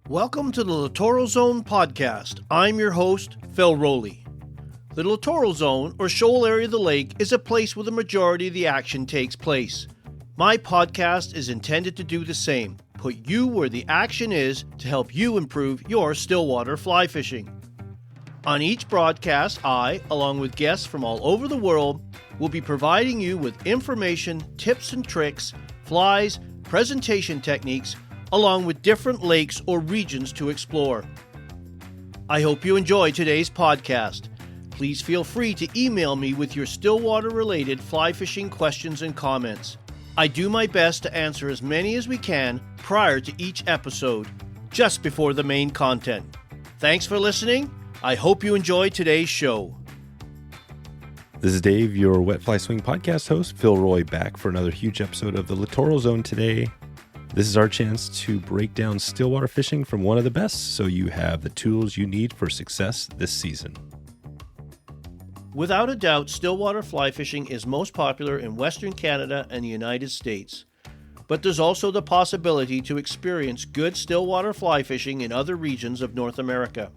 Welcome to the Littoral Zone Podcast. I'm your host, Phil Rowley. The Littoral Zone, or shoal area of the lake, is a place where the majority of the action takes place. My podcast is intended to do the same, put you where the action is to help you improve your stillwater fly fishing. On each broadcast, I, along with guests from all over the world, will be providing you with information, tips and tricks, flies, presentation techniques, along with different lakes or regions to explore. I hope you enjoy today's podcast. Please feel free to email me with your stillwater-related fly fishing questions and comments. I do my best to answer as many as we can prior to each episode, just before the main content. Thanks for listening. I hope you enjoy today's show. This is Dave, your Wet Fly Swing podcast host, Phil Roy, back for another huge episode of the Littoral Zone today. This is our chance to break down stillwater fishing from one of the best, so you have the tools you need for success this season. Without a doubt, stillwater fly fishing is most popular in Western Canada and the United States. But there's also the possibility to experience good stillwater fly fishing in other regions of North America.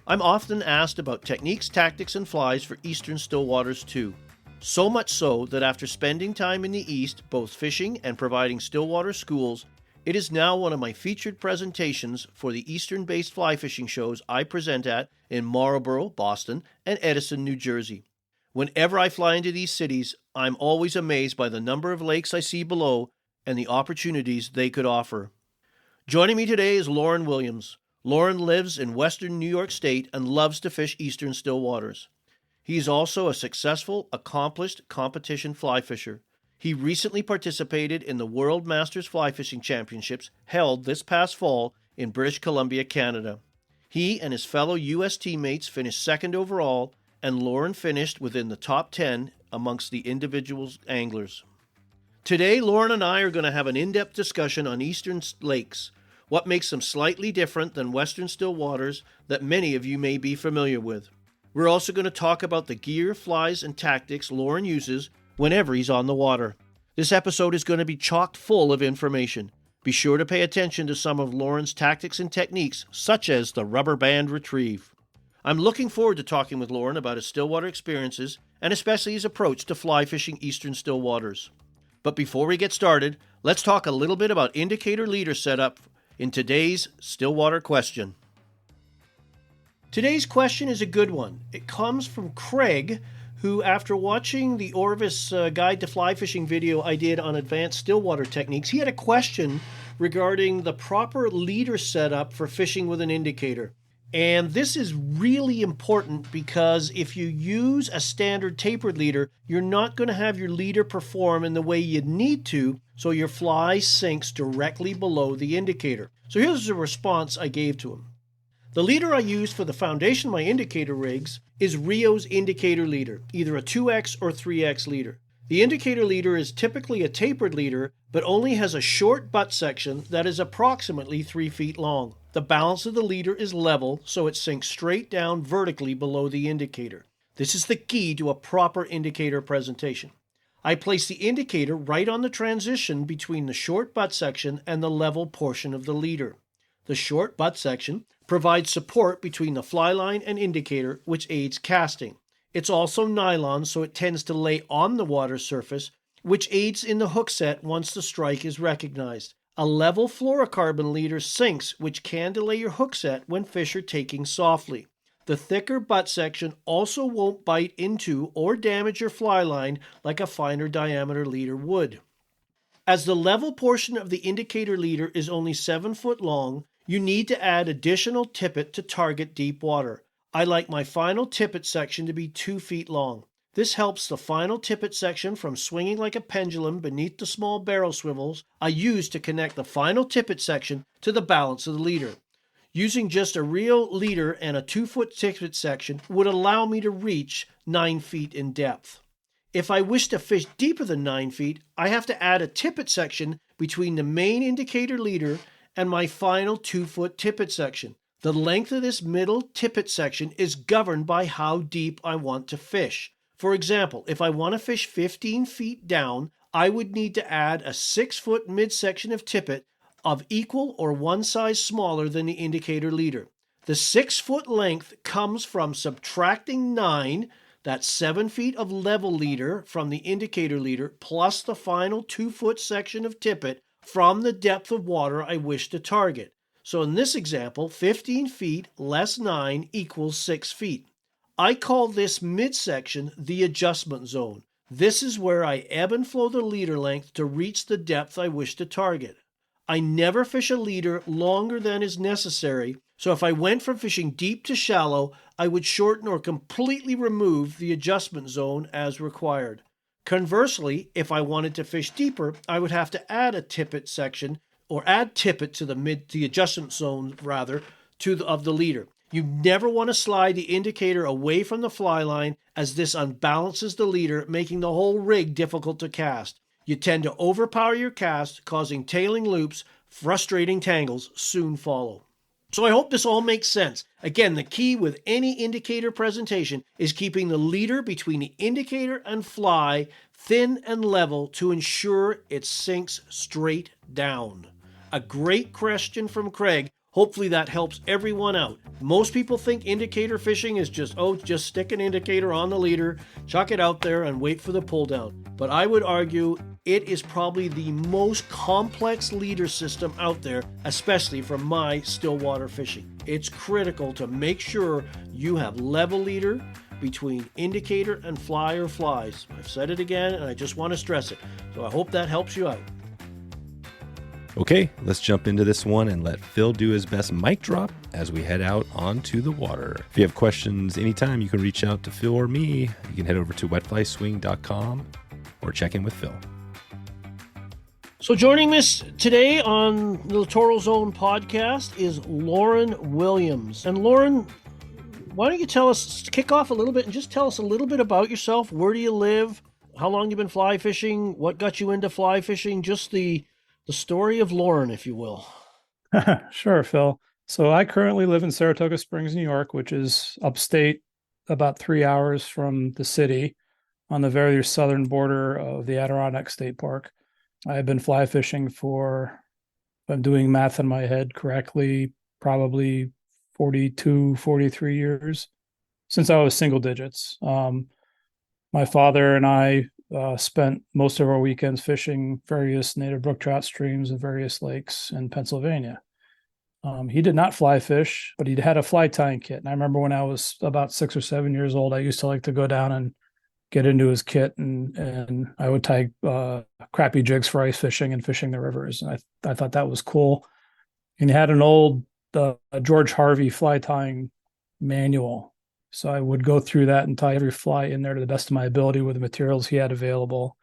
I'm often asked about techniques, tactics, and flies for eastern stillwaters too. So much so that after spending time in the East, both fishing and providing stillwater schools, it is now one of my featured presentations for the Eastern-based fly fishing shows I present at in Marlborough, Boston, and Edison, New Jersey. Whenever I fly into these cities, I'm always amazed by the number of lakes I see below and the opportunities they could offer. Joining me today is Loren Williams. Loren lives in western New York State and loves to fish eastern stillwaters. He is also a successful, accomplished competition fly fisher. He recently participated in the World Masters Fly Fishing Championships held this past fall in British Columbia, Canada. He and his fellow U.S. teammates finished second overall, and Loren finished within the top 10 amongst the individual anglers. Today, Loren and I are going to have an in-depth discussion on eastern lakes, what makes them slightly different than western stillwaters that many of you may be familiar with. We're also going to talk about the gear, flies, and tactics Loren uses whenever he's on the water. This episode is going to be chock full of information. Be sure to pay attention to some of Loren's tactics and techniques, such as the rubber band retrieve. I'm looking forward to talking with Loren about his stillwater experiences, and especially his approach to fly fishing eastern stillwaters. But before we get started, let's talk a little bit about indicator leader setup in today's stillwater question. Today's question is a good one. It comes from Craig, who, after watching the Orvis Guide to Fly Fishing video I did on advanced stillwater techniques, he had a question regarding the proper leader setup for fishing with an indicator. And this is really important because if you use a standard tapered leader, you're not going to have your leader perform in the way you'd need to, so your fly sinks directly below the indicator. So here's the response I gave to him. The leader I use for the foundation of my indicator rigs is Rio's indicator leader, either a 2X or 3X leader. The indicator leader is typically a tapered leader, but only has a short butt section that is approximately 3 feet long. The balance of the leader is level, so it sinks straight down vertically below the indicator. This is the key to a proper indicator presentation. I place the indicator right on the transition between the short butt section and the level portion of the leader. The short butt section provides support between the fly line and indicator, which aids casting. It's also nylon, so it tends to lay on the water surface, which aids in the hook set once the strike is recognized. A level fluorocarbon leader sinks, which can delay your hook set when fish are taking softly. The thicker butt section also won't bite into or damage your fly line like a finer diameter leader would. As the level portion of the indicator leader is only 7 foot long, you need to add additional tippet to target deep water. I like my final tippet section to be 2 feet long. This helps the final tippet section from swinging like a pendulum beneath the small barrel swivels I use to connect the final tippet section to the balance of the leader. Using just a real leader and a 2-foot tippet section would allow me to reach 9 feet in depth. If I wish to fish deeper than 9 feet, I have to add a tippet section between the main indicator leader and my final 2-foot tippet section. The length of this middle tippet section is governed by how deep I want to fish. For example, if I want to fish 15 feet down, I would need to add a 6-foot midsection of tippet of equal or one size smaller than the indicator leader. The 6-foot length comes from subtracting 9, that's 7 feet of level leader from the indicator leader, plus the final 2-foot section of tippet from the depth of water I wish to target. So in this example, 15 feet less 9 equals 6 feet. I call this midsection the adjustment zone. This is where I ebb and flow the leader length to reach the depth I wish to target. I never fish a leader longer than is necessary, so if I went from fishing deep to shallow, I would shorten or completely remove the adjustment zone as required. Conversely, if I wanted to fish deeper, I would have to add a tippet section, or add tippet to the adjustment zone rather, of the leader. You never want to slide the indicator away from the fly line, as this unbalances the leader, making the whole rig difficult to cast. You tend to overpower your cast, causing tailing loops. Frustrating tangles soon follow. So I hope this all makes sense. Again, the key with any indicator presentation is keeping the leader between the indicator and fly thin and level to ensure it sinks straight down. A great question from Craig. Hopefully that helps everyone out. Most people think indicator fishing is just stick an indicator on the leader, chuck it out there, and wait for the pull down. But I would argue it is probably the most complex leader system out there, especially from my stillwater fishing. It's critical to make sure you have level leader between indicator and fly or flies. I've said it again, and I just want to stress it. So I hope that helps you out. Okay, let's jump into this one and let Phil do his best mic drop as we head out onto the water. If you have questions anytime, you can reach out to Phil or me. You can head over to wetflyswing.com or check in with Phil. So joining us today on the Littoral Zone Podcast is Loren Williams. And Loren, why don't you kick off a little bit and just tell us a little bit about yourself. Where do you live? How long you been fly fishing? What got you into fly fishing? Just the story of Loren, if you will. Sure, Phil. So I currently live in Saratoga Springs, New York, which is upstate, about 3 hours from the city on the very southern border of the Adirondack State Park. I've been fly fishing for, if I'm doing math in my head correctly, probably 42, 43 years since I was single digits. My father and I spent most of our weekends fishing various native brook trout streams and various lakes in Pennsylvania. He did not fly fish, but he had a fly tying kit. And I remember when I was about 6 or 7 years old, I used to like to go down and get into his kit, and I would tie crappie jigs for ice fishing and fishing the rivers. And I thought that was cool. And he had an old George Harvey fly tying manual. So I would go through that and tie every fly in there to the best of my ability with the materials he had available,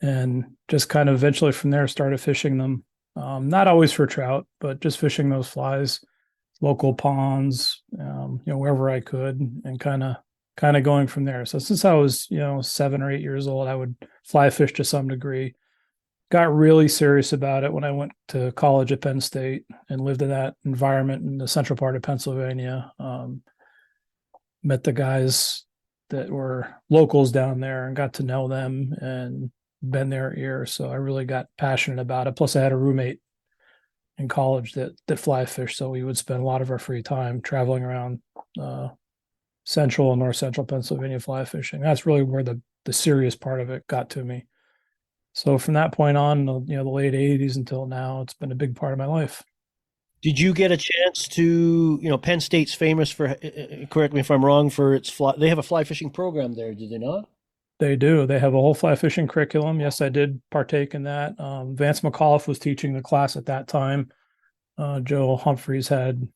and just kind of eventually from there started fishing them. Not always for trout, but just fishing those flies, local ponds, wherever I could, and kind of going from there. So since I was, 7 or 8 years old, I would fly fish to some degree. Got really serious about it when I went to college at Penn State and lived in that environment in the central part of Pennsylvania. Met the guys that were locals down there and got to know them and bend their ear. So I really got passionate about it. Plus I had a roommate in college that fly fished. So we would spend a lot of our free time traveling around central and north central Pennsylvania fly fishing. That's really where the serious part of it got to me. So from that point on, the late 80s until now, it's been a big part of my life. Did you get a chance to, Penn State's famous for, correct me if I'm wrong, for its they have a fly fishing program there, do they not? They do. They have a whole fly fishing curriculum. Yes, I did partake in that. Vance McAuliffe was teaching the class at that time. Joe Humphreys had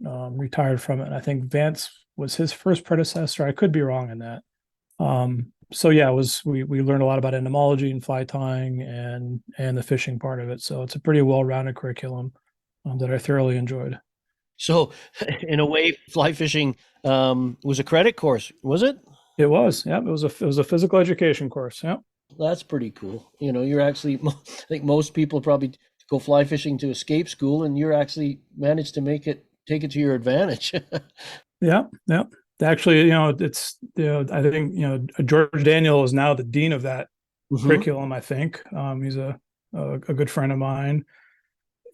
retired from it. And I think Vance was his first predecessor. I could be wrong in that. So yeah, we learned a lot about entomology and fly tying and the fishing part of it. So it's a pretty well-rounded curriculum that I thoroughly enjoyed. So in a way, fly fishing was a credit course, was it? It was. Yeah, it was a physical education course. Yeah. That's pretty cool. You're actually, I think most people probably go fly fishing to escape school, and you're actually managed to take it to your advantage. Yeah. Yeah. Actually, it's, I think, George Daniel is now the dean of that curriculum, I think. He's a good friend of mine.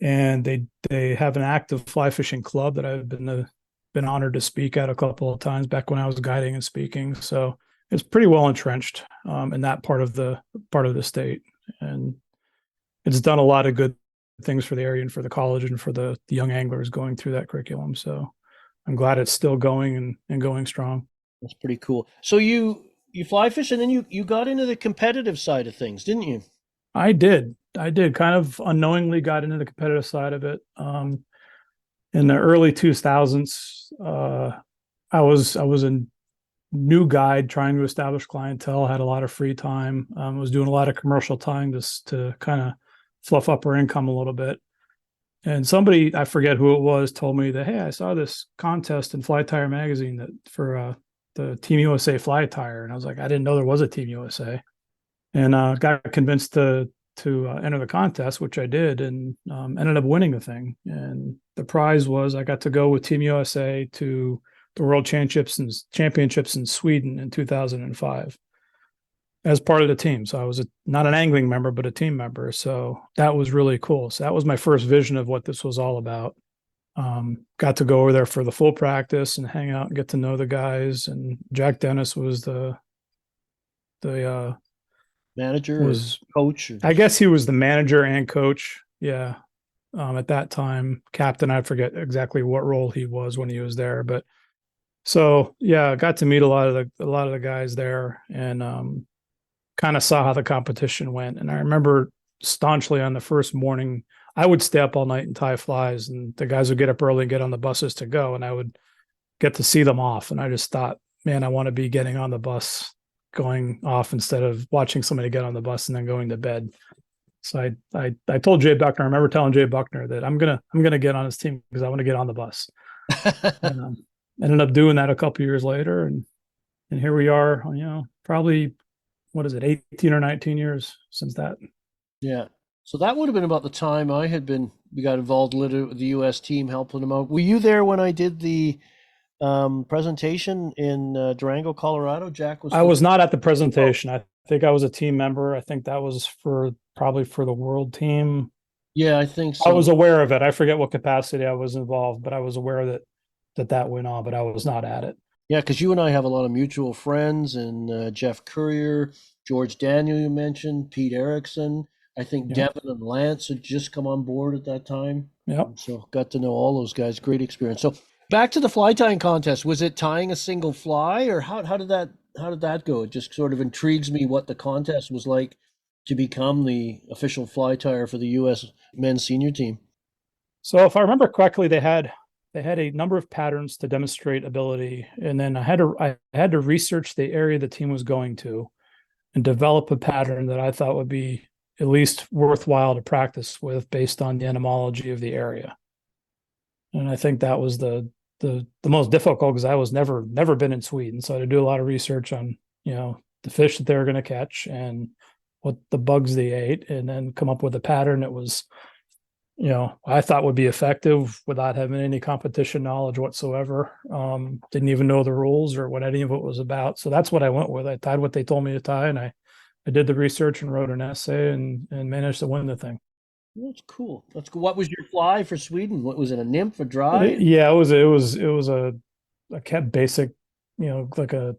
and they have an active fly fishing club that I've been honored to speak at a couple of times back when I was guiding and speaking. So it's pretty well entrenched in that part of the state, and it's done a lot of good things for the area and for the college and for the young anglers going through that curriculum. So I'm glad it's still going and going strong. That's pretty cool. So you fly fish, and then you got into the competitive side of things, didn't you? I did kind of unknowingly got into the competitive side of it. In the early 2000s, I was a new guide trying to establish clientele, had a lot of free time, was doing a lot of commercial time just to kind of fluff up our income a little bit. And somebody, I forget who it was, told me that, hey, I saw this contest in Fly Tire magazine that for the Team USA fly tire. And I was like, I didn't know there was a Team USA. And got convinced to enter the contest, which I did, and ended up winning the thing. And the prize was I got to go with Team USA to the World Championships in Sweden in 2005 as part of the team. So I was not an angling member, but a team member. So that was really cool. So that was my first vision of what this was all about. Got to go over there for the full practice and hang out and get to know the guys. And Jack Dennis was the manager, coach. I guess he was the manager and coach. Yeah. At that time, captain, I forget exactly what role he was when he was there, but so yeah, I got to meet a lot of the guys there, and kind of saw how the competition went. And I remember staunchly on the first morning, I would stay up all night and tie flies, and the guys would get up early and get on the buses to go, and I would get to see them off. And I just thought, man, I want to be getting on the bus, going off instead of watching somebody get on the bus and then going to bed. So I told Jay Buckner, I remember telling Jay Buckner that I'm gonna get on his team because I want to get on the bus. And, ended up doing that a couple years later, and here we are, probably, what is it, 18 or 19 years since that. Yeah. So that would have been about the time we got involved with the U.S. team, helping them out. Were you there when I did the presentation in Durango, Colorado? Jack was. I was not at the presentation. I think I was a team member. I think that was probably for the world team. Yeah, I think so. I was aware of it. I forget what capacity I was involved, but I was aware that went on, but I was not at it. Yeah, because you and I have a lot of mutual friends, and Jeff Courier, George Daniel, you mentioned, Pete Erickson. I think Devin and Lance had just come on board at that time. Yep. So got to know all those guys. Great experience. So back to the fly tying contest. Was it tying a single fly, or how did that go? It just sort of intrigues me what the contest was like to become the official fly tyer for the U.S. men's senior team. So if I remember correctly, they had a number of patterns to demonstrate ability, and then I had to research the area the team was going to and develop a pattern that I thought would be at least worthwhile to practice with based on the entomology of the area. And I think that was the most difficult, because I was never been in Sweden. So I had to do a lot of research on, the fish that they were going to catch and what the bugs they ate, and then come up with a pattern that was, I thought would be effective without having any competition knowledge whatsoever. Didn't even know the rules or what any of it was about. So that's what I went with. I tied what they told me to tie, and I did the research and wrote an essay and managed to win the thing. That's cool. That's cool. What was your fly for Sweden? What was it? A nymph, a dry? Yeah, it was a basic, like a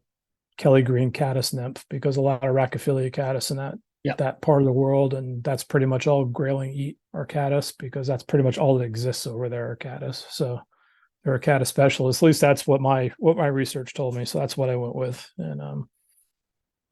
Kelly Green caddis nymph, because a lot of Racophilia caddis in that part of the world, and that's pretty much all grayling eat are caddis, because that's pretty much all that exists over there are caddis. So they're a caddis specialist. At least that's what my research told me. So that's what I went with, and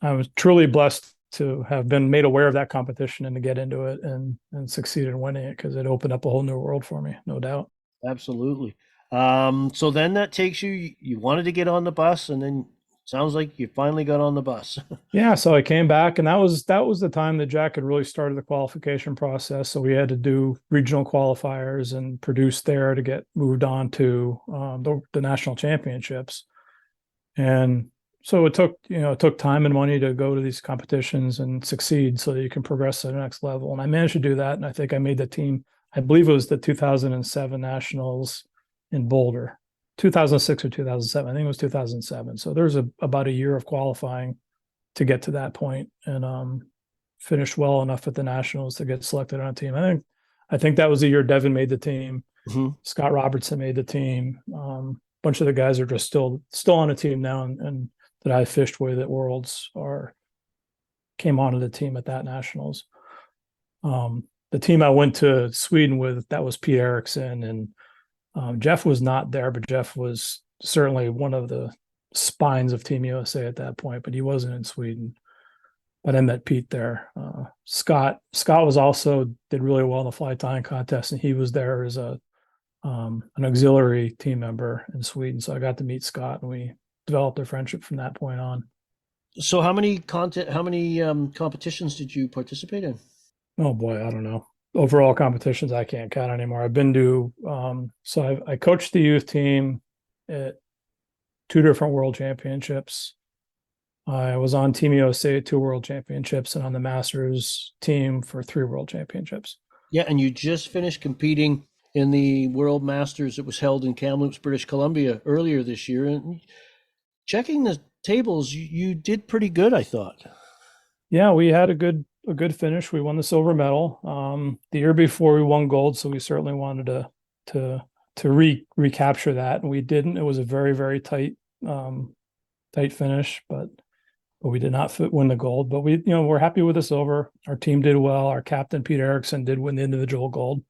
I was truly blessed to have been made aware of that competition and to get into it and succeed in winning it, because it opened up a whole new world for me, no doubt. Absolutely. So then that takes you wanted to get on the bus, and then sounds like you finally got on the bus. Yeah. So I came back, and that was the time that Jack had really started the qualification process. So we had to do regional qualifiers and produce there to get moved on to the national championships. And so it took time and money to go to these competitions and succeed so that you can progress to the next level. And I managed to do that. And I think I made the team. I believe it was the 2007 Nationals in Boulder, 2006 or 2007. I think it was 2007. So there's about a year of qualifying to get to that point, and finished well enough at the Nationals to get selected on a team. I I think that was the year Devin made the team. Mm-hmm. Scott Robertson made the team. A bunch of the guys are just still on the team now, and that I fished with at Worlds came onto the team at that Nationals. The team I went to Sweden with, that was Pete Erickson, and Jeff was not there, but Jeff was certainly one of the spines of Team USA at that point, but he wasn't in Sweden. But I met Pete there. Scott was also did really well in the fly tying contest, and he was there as an auxiliary team member in Sweden. So I got to meet Scott, and we developed a friendship from that point on. So how many competitions did you participate in? Oh boy, I don't know. Overall competitions, I can't count anymore. I've been to so I coached the youth team at 2 different world championships. I was on Team USA at 2 world championships and on the Masters team for 3 world championships. Yeah, and you just finished competing in the World Masters that was held in Kamloops, British Columbia earlier this year. And checking the tables, you did pretty good, I thought. Yeah, we had a good finish. We won the silver medal. The year before we won gold, so we certainly wanted to recapture that, and we didn't. It was a very, very tight finish, but we did not win the gold. But we're happy with the silver. Our team did well. Our captain Pete Erickson did win the individual gold.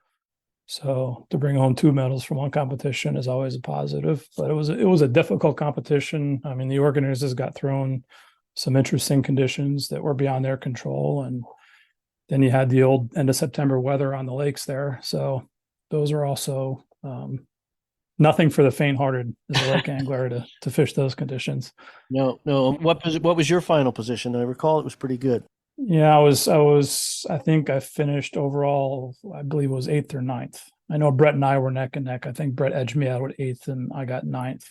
So to bring home 2 medals from one competition is always a positive. But it was a difficult competition. I mean, the organizers got thrown some interesting conditions that were beyond their control, and then you had the old end of September weather on the lakes there. So those are also nothing for the faint-hearted as a lake angler to fish those conditions. No. What was your final position? I recall it was pretty good. Yeah, I think I finished overall, I believe it was 8th or 9th. I know Brett and I were neck and neck. I think Brett edged me out at 8th and I got 9th.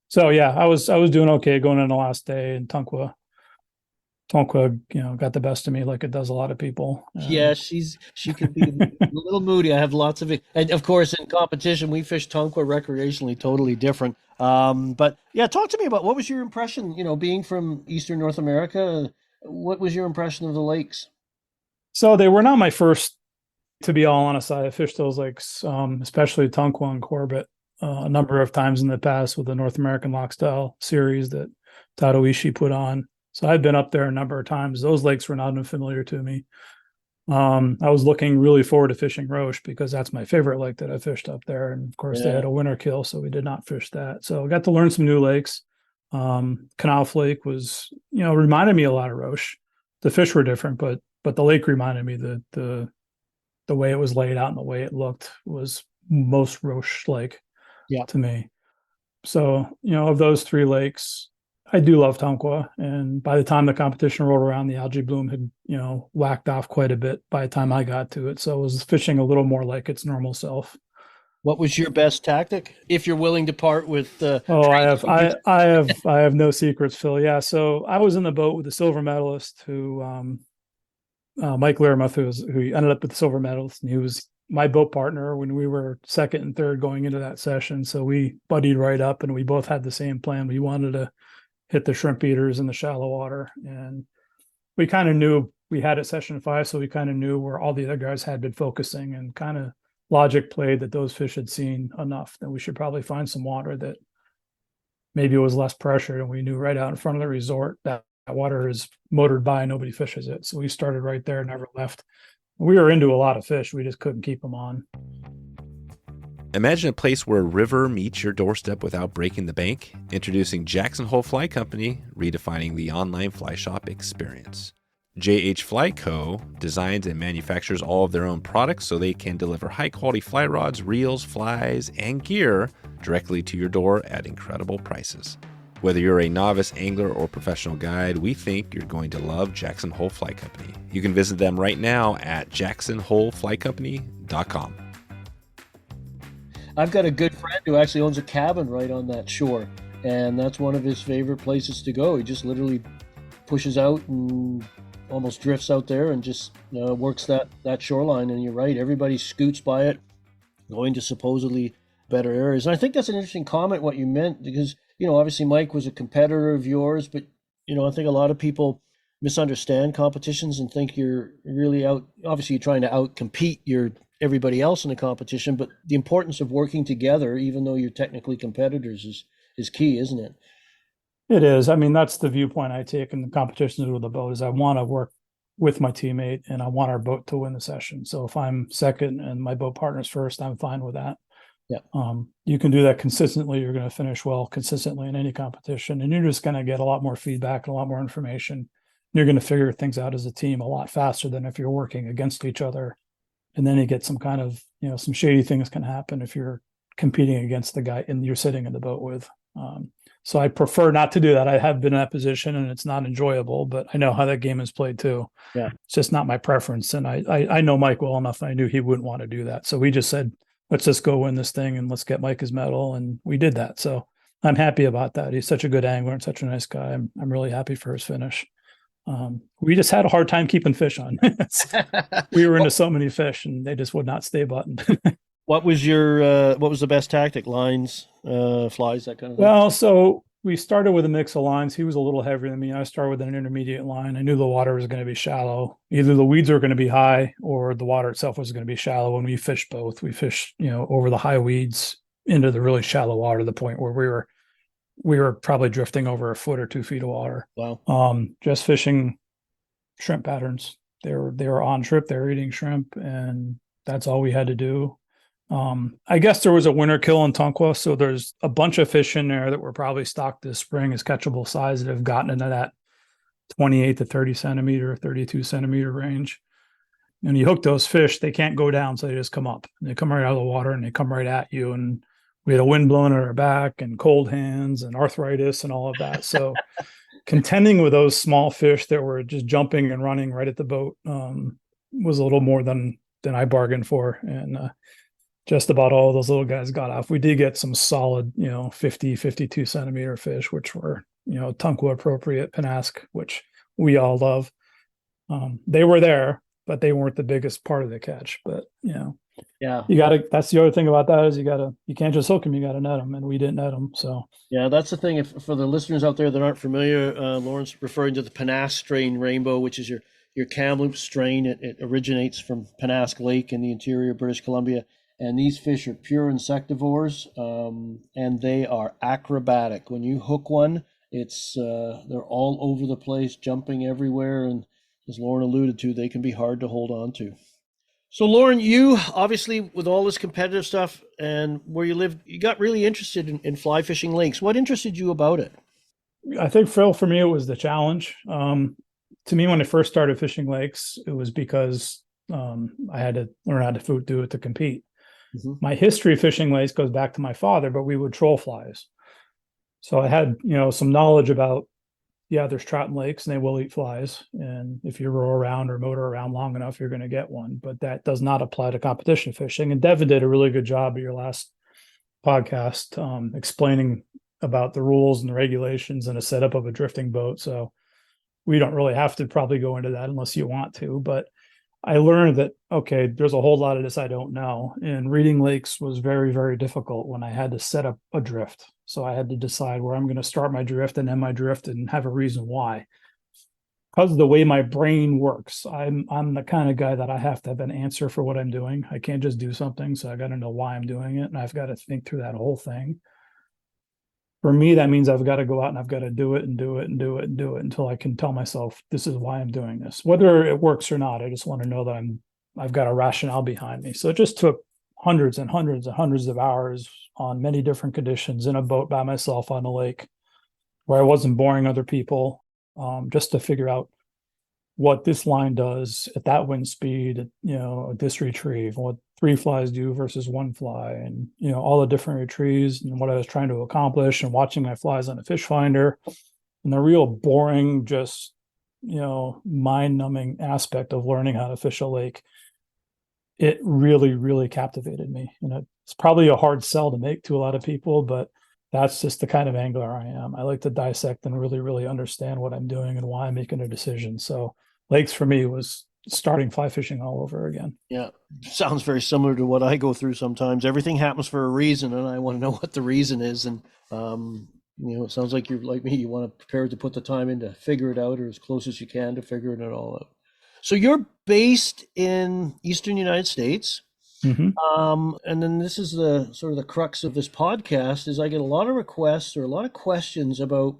So yeah, I was doing okay going in the last day, and Tonka, got the best of me like it does a lot of people. Yeah, she can be a little moody. I have lots of it, and of course, in competition, we fish Tonka recreationally, totally different. But yeah, talk to me about what was your impression. Being from Eastern North America, what was your impression of the lakes? So they were not my first. To be all honest, I fished those lakes, especially Tonka and Corbett, a number of times in the past with the North American Lockstyle series that Tato Ishii put on. So I'd been up there a number of times. Those lakes were not unfamiliar to me. I was looking really forward to fishing Roche because that's my favorite lake that I fished up there. And of course, They had a winter kill, so we did not fish that. So I got to learn some new lakes. Canal Lake was, reminded me a lot of Roche. The fish were different, but the lake reminded me the way it was laid out and the way it looked was most Roche Lake to me. So, of those 3 lakes, I do love Tonka. And by the time the competition rolled around, the algae bloom had, whacked off quite a bit by the time I got to it. So it was fishing a little more like its normal self. What was your best tactic, if you're willing to part with? I have no secrets, Phil. Yeah. So I was in the boat with the silver medalist who, Mike Laramouth, who ended up with the silver medalist, and he was my boat partner when we were 2nd and 3rd going into that session. So we buddied right up, and we both had the same plan. We wanted to hit the shrimp eaters in the shallow water, and we kind of knew we had at session 5, so we kind of knew where all the other guys had been focusing, and kind of logic played that those fish had seen enough that we should probably find some water that maybe it was less pressured, and we knew right out in front of the resort that water is motored by, nobody fishes it. So we started right there, never left. We were into a lot of fish, we just couldn't keep them on. Imagine a place where a river meets your doorstep without breaking the bank. Introducing Jackson Hole Fly Company, redefining the online fly shop experience. JH Fly Co. designs and manufactures all of their own products so they can deliver high-quality fly rods, reels, flies, and gear directly to your door at incredible prices. Whether you're a novice angler or professional guide, we think you're going to love Jackson Hole Fly Company. You can visit them right now at jacksonholeflycompany.com. I've got a good friend who actually owns a cabin right on that shore, and that's one of his favorite places to go. He just literally pushes out and almost drifts out there and just works that shoreline. And you're right, everybody scoots by it, going to supposedly better areas. And I think that's an interesting comment, what you meant, because, obviously Mike was a competitor of yours, but, I think a lot of people misunderstand competitions and think you're really out. Obviously, you're trying to out-compete your everybody else in the competition, but the importance of working together, even though you're technically competitors, is key, isn't it? It is. I mean, that's the viewpoint I take in the competitions with the boat is I want to work with my teammate and I want our boat to win the session. So if I'm second and my boat partner's first, I'm fine with that. Yeah. You can do that consistently. You're going to finish well consistently in any competition, and you're just going to get a lot more feedback and a lot more information. You're going to figure things out as a team a lot faster than if you're working against each other. And then you get some kind of, some shady things can happen if you're competing against the guy and you're sitting in the boat with. So I prefer not to do that. I have been in that position and it's not enjoyable, but I know how that game is played too. Yeah. It's just not my preference. And I know Mike well enough. I knew he wouldn't want to do that. So we just said, let's just go win this thing and let's get Mike his medal. And we did that. So I'm happy about that. He's such a good angler and such a nice guy. I'm really happy for his finish. We just had a hard time keeping fish on. We were into so many fish and they just would not stay buttoned. What was the best tactic? Lines, flies, that kind of thing? Well, so we started with a mix of lines. He was a little heavier than me. I started with an intermediate line. I knew the water was going to be shallow. Either the weeds were going to be high or the water itself was going to be shallow. When we fished both, we fished, over the high weeds into the really shallow water, the point where we were probably drifting over a foot or 2 feet of water. Wow. Just fishing shrimp patterns. They were on shrimp. They were eating shrimp, and that's all we had to do. I guess there was a winter kill in Tonquah, so there's a bunch of fish in there that were probably stocked this spring as catchable size that have gotten into that 28 to 30 centimeter, 32 centimeter range. And you hook those fish, they can't go down, so they just come up. They come right out of the water and they come right at you. And we had a wind blowing at our back and cold hands and arthritis and all of that. So contending with those small fish that were just jumping and running right at the boat was a little more than I bargained for. And just about all those little guys got off. We did get some solid, 50, 52 centimeter fish, which were, Tonquah appropriate Penasque, which we all love. They were there, but they weren't the biggest part of the catch. But, yeah, that's the other thing about that is you can't just hook them, you got to net them, and we didn't net them. So, yeah, that's the thing. For the listeners out there that aren't familiar, Loren's referring to the Penasque strain rainbow, which is your Kamloops strain. It originates from Penasque Lake in the interior of British Columbia. And these fish are pure insectivores, and they are acrobatic. When you hook one, they're all over the place, jumping everywhere. And as Loren alluded to, they can be hard to hold on to. So, Loren, you obviously, with all this competitive stuff and where you live, you got really interested in fly fishing lakes. What interested you about it? I think, Phil, for me, it was the challenge. To me, when I first started fishing lakes, it was because I had to learn how to do it to compete. Mm-hmm. My history of fishing lakes goes back to my father, but we would troll flies. So I had, some knowledge about, there's trout in lakes and they will eat flies. And if you row around or motor around long enough, you're going to get one. But that does not apply to competition fishing. And Devin did a really good job at your last podcast explaining about the rules and the regulations and a setup of a drifting boat. So we don't really have to probably go into that unless you want to. But I learned that, okay, there's a whole lot of this I don't know. And reading lakes was very, very difficult when I had to set up a drift. So I had to decide where I'm going to start my drift and end my drift and have a reason why. Because of the way my brain works, I'm the kind of guy that I have to have an answer for what I'm doing. I can't just do something. So I got to know why I'm doing it. And I've got to think through that whole thing. For me, that means I've got to go out and I've got to do it and do it and do it and do it until I can tell myself this is why I'm doing this. Whether it works or not, I just want to know that I've got a rationale behind me. So it just took hundreds and hundreds and hundreds of hours on many different conditions in a boat by myself on a lake where I wasn't boring other people, just to figure out what this line does at that wind speed, at this retrieve, what 3 flies do versus 1 fly, and all the different retrieves and what I was trying to accomplish, and watching my flies on a fish finder, and the real boring, just mind-numbing aspect of learning how to fish a lake. It really, really captivated me. It's probably a hard sell to make to a lot of people, but that's just the kind of angler I am. I like to dissect and really, really understand what I'm doing and why I'm making a decision. So lakes for me was starting fly fishing all over again. Yeah. Sounds very similar to what I go through sometimes. Everything happens for a reason, and I want to know what the reason is. And, it sounds like you're like me. You want to prepare to put the time in to figure it out, or as close as you can to figuring it all out. So you're based in Eastern United States. Hmm. And then this is the sort of the crux of this podcast is I get a lot of requests or a lot of questions about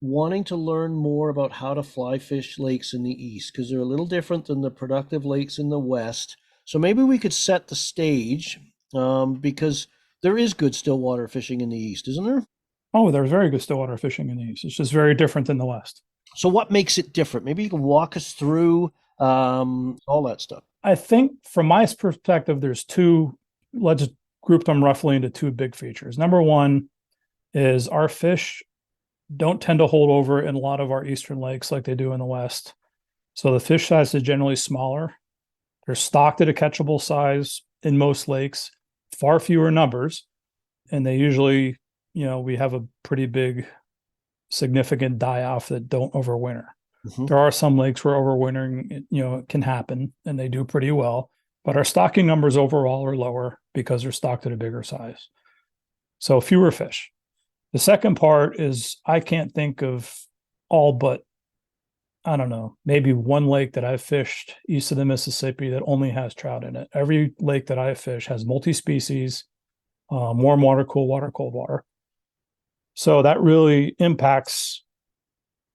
wanting to learn more about how to fly fish lakes in the east because they're a little different than the productive lakes in the west. So maybe we could set the stage because there is good stillwater fishing in the east, isn't there? Oh, there's very good stillwater fishing in the east. It's just very different than the west. So what makes it different? Maybe you can walk us through all that stuff. I think from my perspective, there's two, let's group them roughly into two big features. Number one is our fish don't tend to hold over in a lot of our eastern lakes like they do in the west. So the fish size is generally smaller. They're stocked at a catchable size in most lakes, far fewer numbers, and they usually, we have a pretty big, significant die off that don't overwinter. Mhm. There are some lakes where overwintering, can happen, and they do pretty well. But our stocking numbers overall are lower because they're stocked at a bigger size. So fewer fish. The second part is I can't think of all but, I don't know, maybe one lake that I've fished east of the Mississippi that only has trout in it. Every lake that I fish has multi-species, warm water, cold water. So that really impacts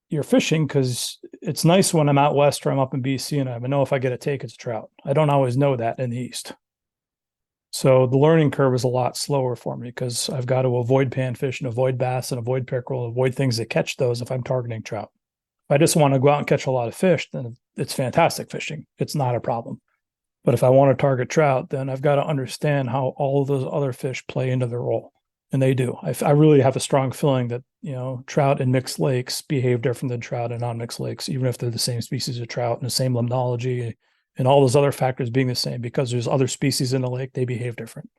your fishing because it's nice when I'm out west or I'm up in BC and I know if I get a take, it's a trout. I don't always know that in the east. So the learning curve is a lot slower for me because I've got to avoid panfish and avoid bass and avoid pickerel, avoid things that catch those if I'm targeting trout. If I just want to go out and catch a lot of fish, then it's fantastic fishing. It's not a problem. But if I want to target trout, then I've got to understand how all of those other fish play into their role. And they do. I really have a strong feeling that, trout in mixed lakes behave different than trout in non-mixed lakes, even if they're the same species of trout and the same limnology and all those other factors being the same, because there's other species in the lake, they behave different.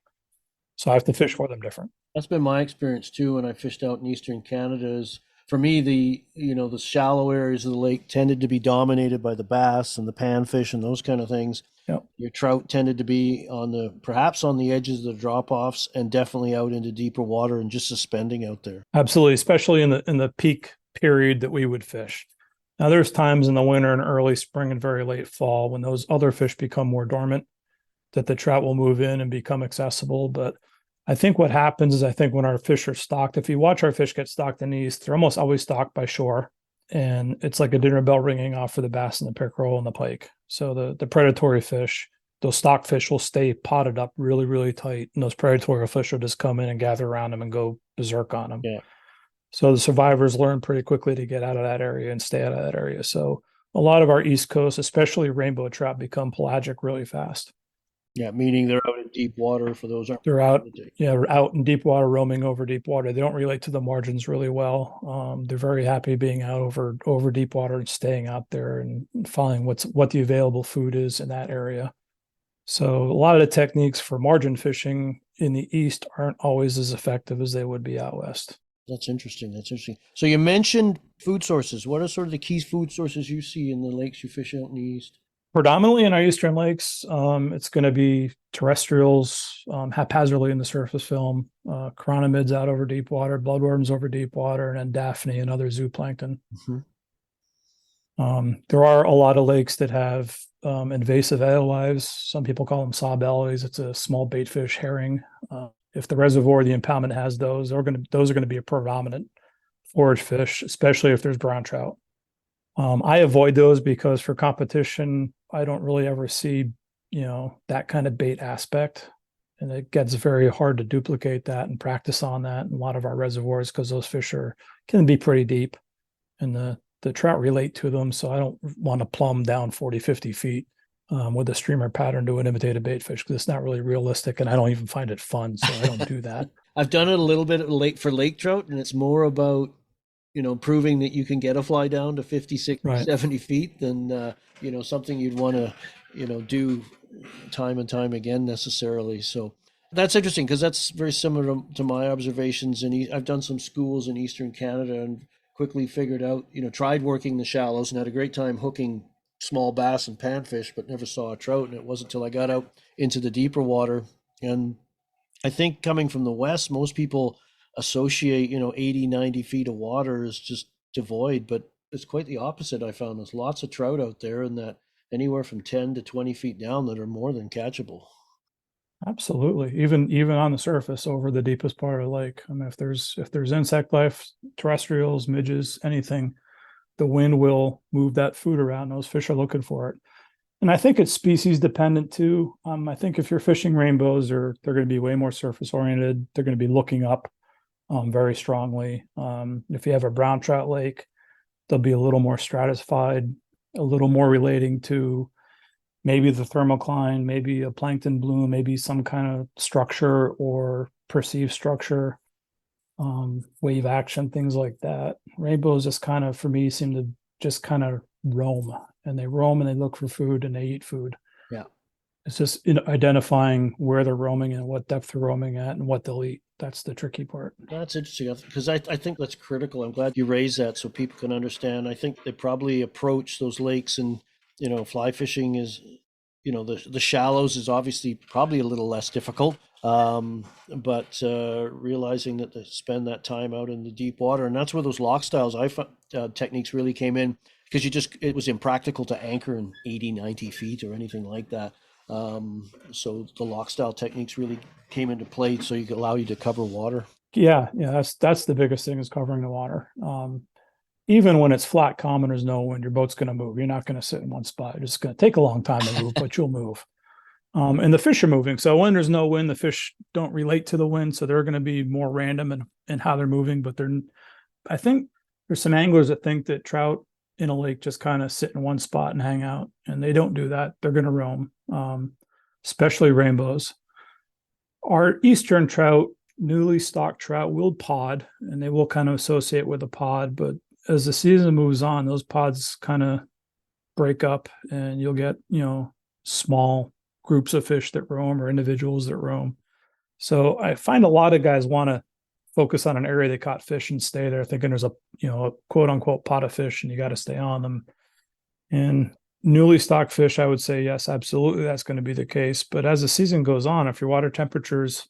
So I have to fish for them different. That's been my experience too when I fished out in eastern Canada. Is for me the shallow areas of the lake tended to be dominated by the bass and the panfish and those kind of things. Yep. Your trout tended to be perhaps on the edges of the drop offs and definitely out into deeper water and just suspending out there. Absolutely, especially in the peak period that we would fish. Now there's times in the winter and early spring and very late fall when those other fish become more dormant that the trout will move in and become accessible. But I think what happens is when our fish are stocked, if you watch our fish get stocked in the east, they're almost always stocked by shore. And it's like a dinner bell ringing off for the bass and the pickerel and the pike. So the predatory fish, those stock fish will stay potted up really, really tight. And those predatory fish will just come in and gather around them and go berserk on them. Yeah. So the survivors learn pretty quickly to get out of that area and stay out of that area. So a lot of our East Coast, especially rainbow trout, become pelagic really fast. Yeah, meaning they're out in deep water for those. They're out in deep water, roaming over deep water. They don't relate to the margins really well. They're very happy being out over deep water and staying out there and following what the available food is in that area. So a lot of the techniques for margin fishing in the east aren't always as effective as they would be out west. That's interesting. So you mentioned food sources. What are sort of the key food sources you see in the lakes you fish out in the east? Predominantly in our eastern lakes, it's going to be terrestrials, haphazardly in the surface film, chironomids out over deep water, bloodworms over deep water, and then daphne and other zooplankton. Mm-hmm. There are a lot of lakes that have invasive alewives. Some people call them sob alewives. It's a small baitfish herring. If the reservoir, the impoundment has those, those are going to be a predominant forage fish, especially if there's brown trout. I avoid those because for competition, I don't really ever see, that kind of bait aspect. And it gets very hard to duplicate that and practice on that in a lot of our reservoirs because those fish can be pretty deep and the trout relate to them. So I don't want to plumb down 40, 50 feet with a streamer pattern to imitate a bait fish because it's not really realistic and I don't even find it fun. So I don't do that. I've done it a little bit for lake trout, and it's more about proving that you can get a fly down to 50, 60, right, 70 feet than, something you'd want to, do time and time again necessarily. So that's interesting because that's very similar to my observations. And I've done some schools in Eastern Canada and quickly figured out, tried working the shallows and had a great time hooking small bass and panfish, but never saw a trout. And it wasn't until I got out into the deeper water. And I think coming from the West, most people associate 80, 90 feet of water is just devoid, but it's quite the opposite. I found there's lots of trout out there, and that anywhere from 10 to 20 feet down that are more than catchable. Absolutely. Even on the surface over the deepest part of the lake. I mean, if there's insect life, terrestrials, midges, anything, the wind will move that food around. Those fish are looking for it. And I think it's species dependent too. I think if you're fishing rainbows, they're going to be way more surface oriented. They're going to be looking up very strongly. If you have a brown trout lake, they'll be a little more stratified, a little more relating to maybe the thermocline, maybe a plankton bloom, maybe some kind of structure or perceived structure, wave action, things like that. Rainbows just kind of, for me, seem to just kind of roam, and they roam and they look for food and they eat food. Yeah. It's just identifying where they're roaming and what depth they're roaming at and what they'll eat. That's the tricky part. That's interesting, because I think that's critical. I'm glad you raised that so people can understand. I think they probably approach those lakes, and fly fishing is, the shallows is obviously probably a little less difficult, but realizing that they spend that time out in the deep water, and that's where those lock styles techniques really came in, because it was impractical to anchor in 80, 90 feet or anything like that. So the lock style techniques really came into play, so you could allow you to cover water. Yeah, that's the biggest thing, is covering the water. Even when it's flat, calm, and there's no wind, your boat's going to move. You're not going to sit in one spot. It's going to take a long time to move, but you'll move. And the fish are moving. So when there's no wind, the fish don't relate to the wind, so they're going to be more random in how they're moving. But I think there's some anglers that think that trout in a lake just kind of sit in one spot and hang out, and they don't do that. They're going to roam, especially rainbows. Our eastern trout, newly stocked trout, will pod, and they will kind of associate with a pod. But as the season moves on, those pods kind of break up, and you'll get, small groups of fish that roam or individuals that roam. So I find a lot of guys want to focus on an area they caught fish and stay there, thinking there's a quote unquote pot of fish and you got to stay on them. And newly stocked fish, I would say, yes, absolutely, that's going to be the case. But as the season goes on, if your water temperatures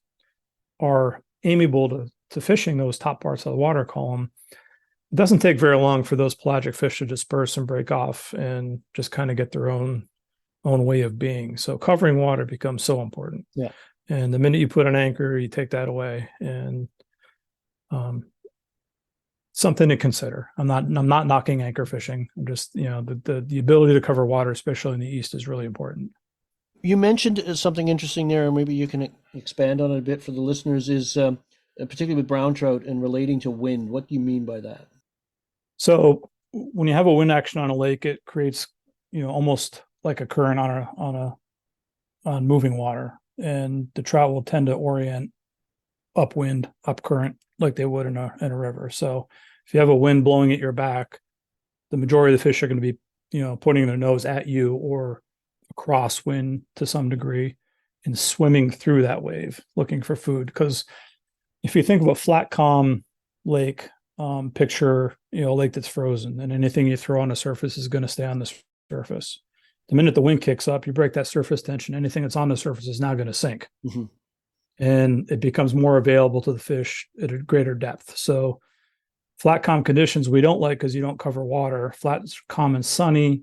are amiable to fishing those top parts of the water column, it doesn't take very long for those pelagic fish to disperse and break off and just kind of get their own way of being. So covering water becomes so important. Yeah. And the minute you put an anchor, you take that away. And something to consider. I'm not knocking anchor fishing. I'm just, the ability to cover water, especially in the East, is really important. You mentioned something interesting there, and maybe you can expand on it a bit for the listeners, is particularly with brown trout and relating to wind. What do you mean by that? So when you have a wind action on a lake, it creates, almost like a current on moving water, and the trout will tend to orient upwind, up current, like they would in a river. So if you have a wind blowing at your back, the majority of the fish are going to be, pointing their nose at you or across wind to some degree and swimming through that wave looking for food. Because if you think of a flat, calm lake, picture, a lake that's frozen, and anything you throw on the surface is going to stay on the surface. The minute the wind kicks up, you break that surface tension, anything that's on the surface is now going to sink. Mm-hmm. And it becomes more available to the fish at a greater depth. So flat, calm conditions we don't like because you don't cover water. Flat, calm, and sunny.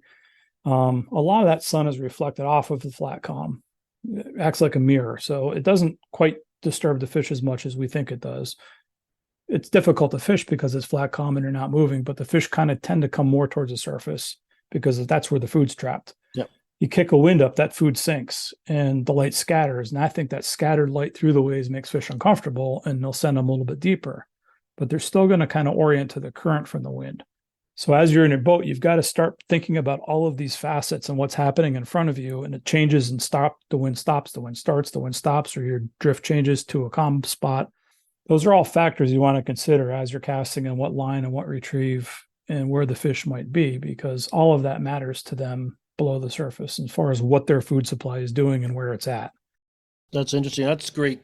A lot of that sun is reflected off of the flat, calm. It acts like a mirror. So it doesn't quite disturb the fish as much as we think it does. It's difficult to fish because it's flat, calm, and you're not moving, but the fish kind of tend to come more towards the surface because that's where the food's trapped. Yep. You kick a wind up, that food sinks and the light scatters. And I think that scattered light through the waves makes fish uncomfortable, and they'll send them a little bit deeper, but they're still going to kind of orient to the current from the wind. So as you're in your boat, you've got to start thinking about all of these facets and what's happening in front of you. And it changes and the wind stops, the wind starts, the wind stops, or your drift changes to a calm spot. Those are all factors you want to consider as you're casting, and what line and what retrieve and where the fish might be, because all of that matters to them below the surface as far as what their food supply is doing and where it's at. That's interesting. That's great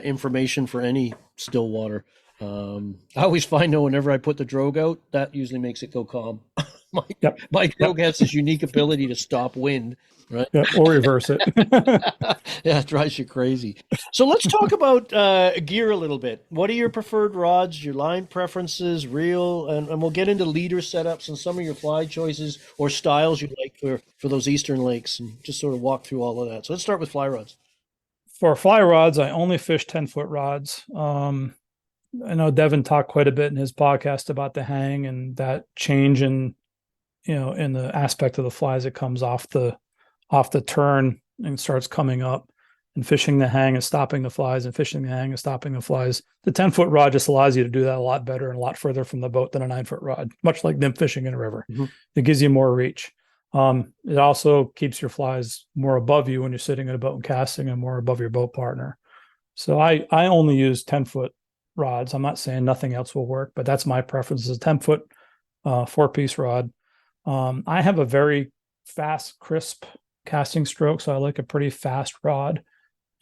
information for any still water. I always find, though, whenever I put the drogue out, that usually makes it go calm. My drogue has this unique ability to stop wind, right? Yeah, or reverse it. Yeah, it drives you crazy. So let's talk about gear a little bit. What are your preferred rods, your line preferences, reel, and we'll get into leader setups and some of your fly choices or styles you like for those eastern lakes, and just sort of walk through all of that. So let's start with fly rods. For fly rods, I only fish 10-foot rods. I know Devin talked quite a bit in his podcast about the hang and that change in, in the aspect of the fly as it comes off the turn and starts coming up, and fishing the hang and stopping the flies, and fishing the hang and stopping the flies. The 10-foot rod just allows you to do that a lot better and a lot further from the boat than a 9-foot rod, much like nymph fishing in a river. Mm-hmm. It gives you more reach. It also keeps your flies more above you when you're sitting in a boat and casting, and more above your boat partner. So I only use 10-foot rods. I'm not saying nothing else will work, but that's my preference, is a 10-foot 4-piece rod. I have a very fast, crisp casting stroke, so I like a pretty fast rod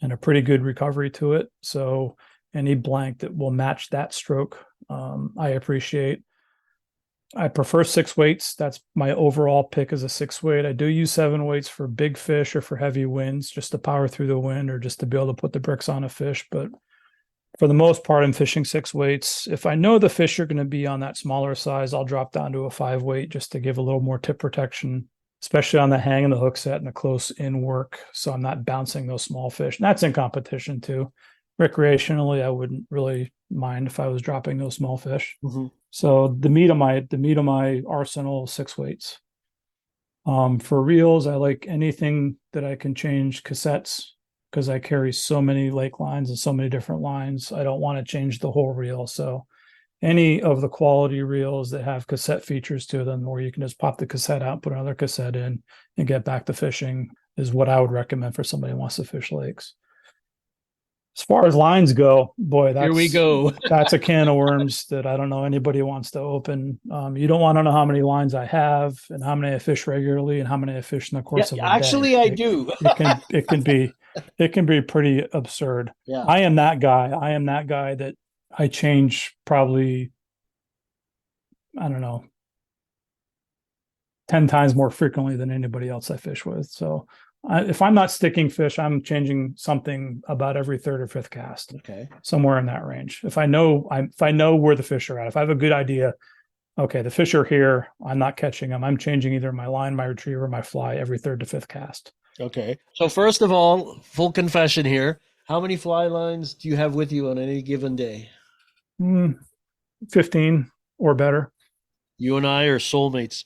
and a pretty good recovery to it. So any blank that will match that stroke, I appreciate. I prefer 6 weights. That's my overall pick, is a 6 weight. I do use 7 weights for big fish or for heavy winds, just to power through the wind or just to be able to put the bricks on a fish. But for the most part, I'm fishing 6 weights. If I know the fish are going to be on that smaller size, I'll drop down to a 5 weight just to give a little more tip protection, especially on the hang and the hook set and the close in work, so I'm not bouncing those small fish. And that's in competition too. Recreationally, I wouldn't really mind if I was dropping those small fish. Mm-hmm. So the meat of my arsenal is 6 weights. For reels, I like anything that I can change cassettes, because I carry so many lake lines and so many different lines. I don't want to change the whole reel. So any of the quality reels that have cassette features to them, where you can just pop the cassette out, put another cassette in, and get back to fishing, is what I would recommend for somebody who wants to fish lakes. As far as lines go, boy, here we go. That's a can of worms that I don't know anybody wants to open. You don't want to know how many lines I have and how many I fish regularly and how many I fish in the course of a day. Actually, I do. It can be pretty absurd. Yeah. I am that guy that I change probably, I don't know, 10 times more frequently than anybody else I fish with. So if I'm not sticking fish, I'm changing something about every 3rd or 5th cast. Okay. Somewhere in that range. If I know where the fish are at, if I have a good idea, okay, the fish are here, I'm not catching them, I'm changing either my line, my retriever, my fly every 3rd to 5th cast. Okay. So first of all, full confession here. How many fly lines do you have with you on any given day? 15 or better. You and I are soulmates.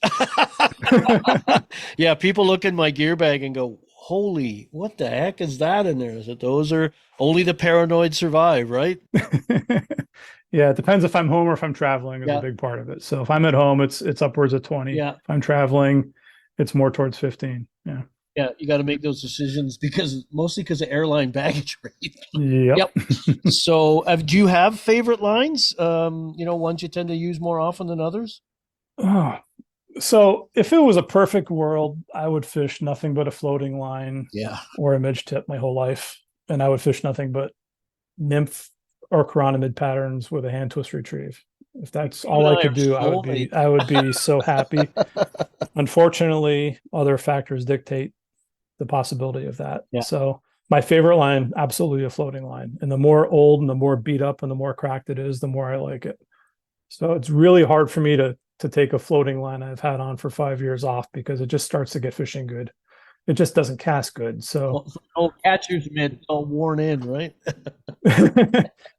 Yeah, people look in my gear bag and go, holy, what the heck is that in there? I said, those are only the paranoid survive, right? Yeah, it depends if I'm home or if I'm traveling is a big part of it. So if I'm at home, it's upwards of 20. Yeah. If I'm traveling, it's more towards 15. Yeah. Yeah, you got to make those decisions mostly because of airline baggage rate. Yep. So do you have favorite lines? Ones you tend to use more often than others? Oh, so if it was a perfect world, I would fish nothing but a floating line, or a midge tip my whole life, and I would fish nothing but nymph or chironomid patterns with a hand twist retrieve. If that's all I could do, I would be so happy. Unfortunately, other factors dictate the possibility of that. Yeah. So my favorite line, absolutely a floating line. And the more old and the more beat up and the more cracked it is, the more I like it. So it's really hard for me to take a floating line I've had on for 5 years off, because it just starts to get fishing good. It just doesn't cast good. So catcher's mitt all worn in, right?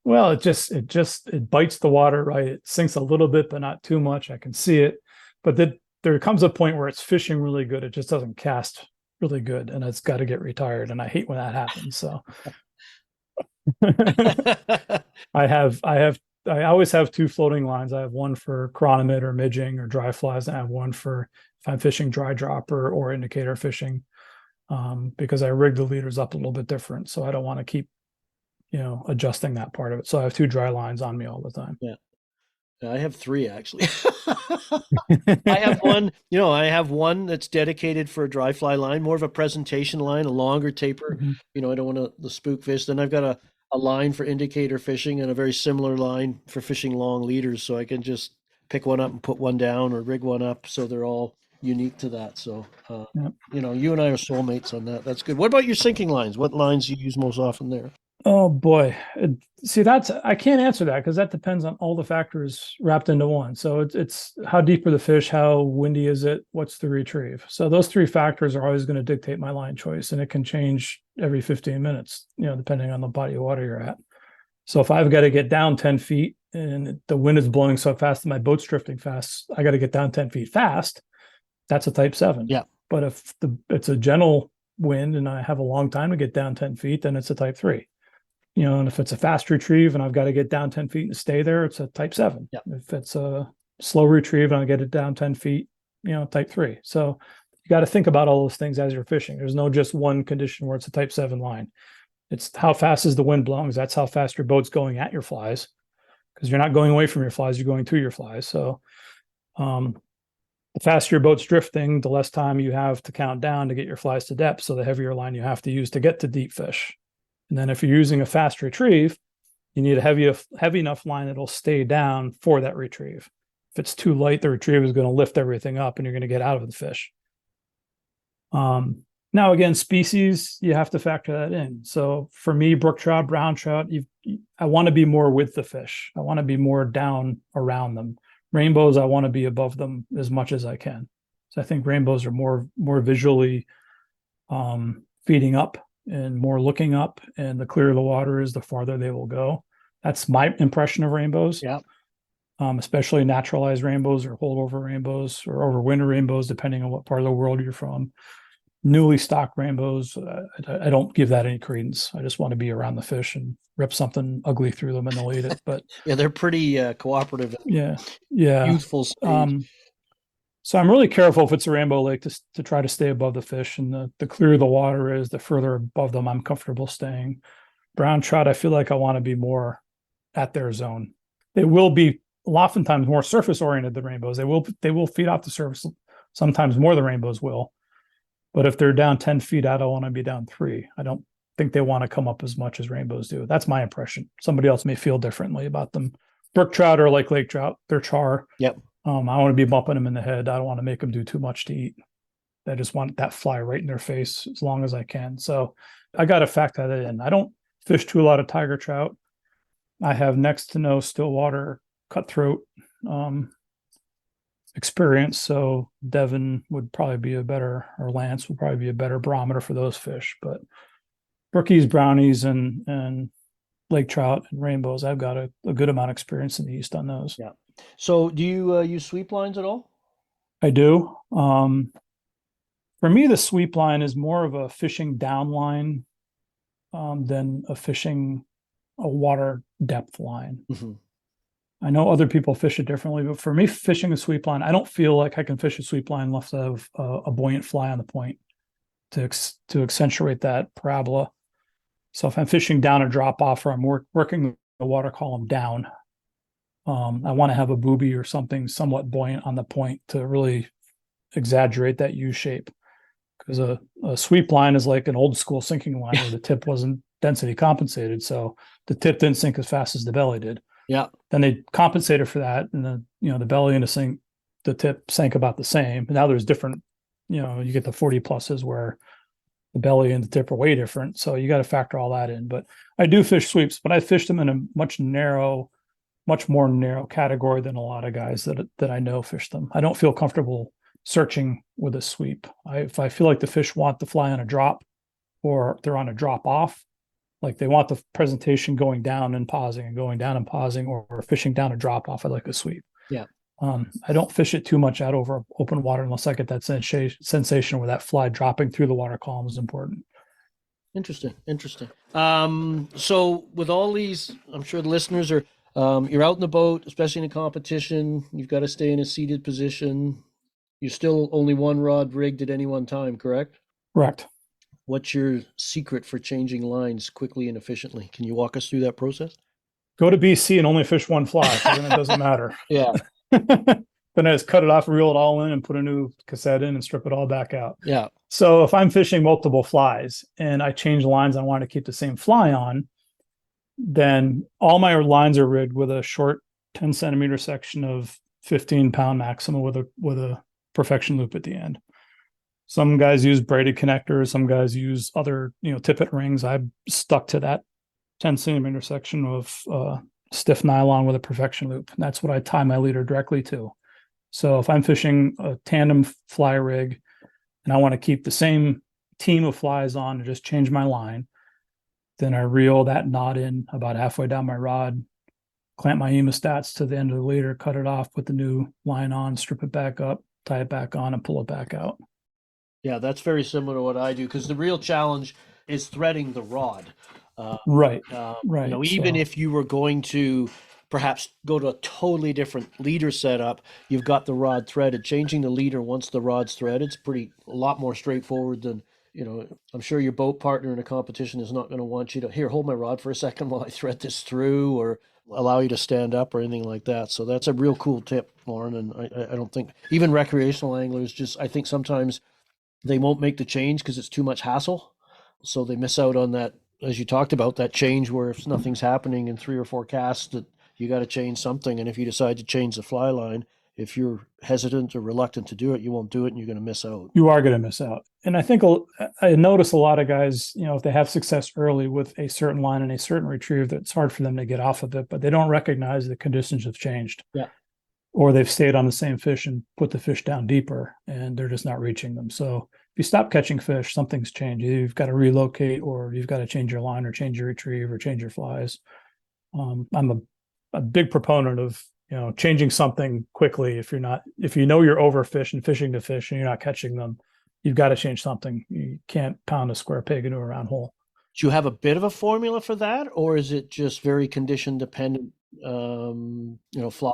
Well, it bites the water, right? It sinks a little bit, but not too much. I can see it. But there comes a point where it's fishing really good. It just doesn't cast really good, and it's got to get retired. And I hate when that happens. So I always have 2 floating lines. I have one for chironomid or midging or dry flies, and I have one for if I'm fishing dry dropper or indicator fishing, because I rig the leaders up a little bit different. So I don't want to keep, adjusting that part of it. So I have 2 dry lines on me all the time. Yeah. I have 3 actually. I have one that's dedicated for a dry fly line, more of a presentation line, a longer taper. Mm-hmm. I don't want to spook fish. Then I've got a line for indicator fishing and a very similar line for fishing long leaders. So I can just pick one up and put one down, or rig one up. So they're all unique to that. So, you and I are soulmates on that. That's good. What about your sinking lines? What lines do you use most often there? Oh boy. See, I can't answer that because that depends on all the factors wrapped into one. So it's how deep are the fish? How windy is it? What's the retrieve? So those three factors are always going to dictate my line choice, and it can change every 15 minutes, depending on the body of water you're at. So if I've got to get down 10 feet and the wind is blowing so fast and my boat's drifting fast, I got to get down 10 feet fast. That's a type 7. Yeah. But if it's a gentle wind and I have a long time to get down 10 feet, then it's a type 3. And if it's a fast retrieve and I've got to get down 10 feet and stay there, it's a type 7. Yeah. If it's a slow retrieve and I get it down 10 feet, type 3. So you got to think about all those things as you're fishing. There's no just one condition where it's a type 7 line. It's how fast is the wind blowing, because that's how fast your boat's going at your flies, because you're not going away from your flies, you're going to your flies. So the faster your boat's drifting, the less time you have to count down to get your flies to depth. So the heavier line you have to use to get to deep fish. And then if you're using a fast retrieve, you need a heavy enough line that'll stay down for that retrieve. If it's too light, the retrieve is going to lift everything up and you're going to get out of the fish. Now, again, species, you have to factor that in. So for me, brook trout, brown trout, I want to be more with the fish. I want to be more down around them. Rainbows, I want to be above them as much as I can. So I think rainbows are more visually feeding up and more looking up, and the clearer the water is, the farther they will go. That's my impression of rainbows. Yeah. Especially naturalized rainbows or holdover rainbows or overwinter rainbows, depending on what part of the world you're from. Newly stocked rainbows, I don't give that any credence. I just want to be around the fish and rip something ugly through them and they'll eat it. But yeah, they're pretty cooperative. Yeah. Youthful stage. So I'm really careful if it's a rainbow lake to try to stay above the fish, and the clearer the water is, the further above them I'm comfortable staying. Brown trout, I feel like I want to be more at their zone. They will be oftentimes more surface oriented than rainbows. They will feed off the surface. Sometimes more than rainbows will. But if they're down 10 feet, I don't want to be down 3. I don't think they want to come up as much as rainbows do. That's my impression. Somebody else may feel differently about them. Brook trout are like lake trout. They're char. Yep. I want to be bumping them in the head. I don't want to make them do too much to eat. I just want that fly right in their face as long as I can. So I got to factor that in. I don't fish to a lot of tiger trout. I have next to no stillwater cutthroat experience. So Devon would probably be or Lance would probably be a better barometer for those fish. But brookies, brownies, and lake trout and rainbows, I've got a good amount of experience in the East on those. Yeah. So do you use sweep lines at all? I do. For me, the sweep line is more of a fishing down line than a water depth line. Mm-hmm. I know other people fish it differently, but for me, fishing a sweep line, I don't feel like I can fish a sweep line unless I have a buoyant fly on the point to accentuate that parabola. So if I'm fishing down a drop off or I'm working the water column down, I want to have a booby or something somewhat buoyant on the point to really exaggerate that U shape. Because a sweep line is like an old school sinking line where the tip wasn't density compensated. So the tip didn't sink as fast as the belly did. Yeah. Then they compensated for that. And the belly and the tip sank about the same. And now there's different, you get the 40 pluses where the belly and the tip are way different. So you got to factor all that in. But I do fish sweeps, but I fish them in a much more narrow category than a lot of guys that I know fish them. I don't feel comfortable searching with a sweep. If I feel like the fish want to fly on a drop or they're on a drop off, like they want the presentation going down and pausing and going down and pausing, or fishing down a drop off, I like a sweep. Yeah. I don't fish it too much out over open water unless I get that sensation where that fly dropping through the water column is important. Interesting. So with all these, I'm sure the listeners are, you're out in the boat, especially in a competition. You've got to stay in a seated position. You're still only one rod rigged at any one time, correct? Correct. What's your secret for changing lines quickly and efficiently? Can you walk us through that process? Go to BC and only fish one fly, then it doesn't matter. Yeah. Then I just cut it off, reel it all in, and put a new cassette in and strip it all back out. Yeah. So if I'm fishing multiple flies and I change lines, I want to keep the same fly on, then all my lines are rigged with a short 10 centimeter section of 15-pound maximum with a perfection loop at the end. Some guys use braided connectors. Some guys use other, tippet rings. I've stuck to that 10 centimeter section of stiff nylon with a perfection loop. And that's what I tie my leader directly to. So if I'm fishing a tandem fly rig and I want to keep the same team of flies on and just change my line, then I reel that knot in about halfway down my rod, clamp my hemostats to the end of the leader, cut it off, put the new line on, strip it back up, tie it back on, and pull it back out. Yeah, that's very similar to what I do, because the real challenge is threading the rod. Right. Even if you were going to perhaps go to a totally different leader setup, you've got the rod threaded. Changing the leader once the rod's threaded is a lot more straightforward than, I'm sure your boat partner in a competition is not going to want you to, here, hold my rod for a second while I thread this through, or allow you to stand up or anything like that. So that's a real cool tip, Loren. And I don't think even recreational anglers I think sometimes they won't make the change because it's too much hassle. So they miss out on that, as you talked about, that change where if nothing's happening in 3 or 4 casts, that you got to change something. And if you decide to change the fly line, if you're hesitant or reluctant to do it, you won't do it and you're going to miss out. You are going to miss out. And I think I notice a lot of guys, if they have success early with a certain line and a certain retrieve, that it's hard for them to get off of it, but they don't recognize the conditions have changed. Yeah. Or they've stayed on the same fish and put the fish down deeper and they're just not reaching them. So if you stop catching fish, something's changed. You've got to relocate, or you've got to change your line, or change your retrieve, or change your flies. I'm a big proponent of changing something quickly. If you know you're overfishing and fishing to fish and you're not catching them, you've got to change something. You can't pound a square peg into a round hole. Do you have a bit of a formula for that, or is it just very condition dependent? Fly.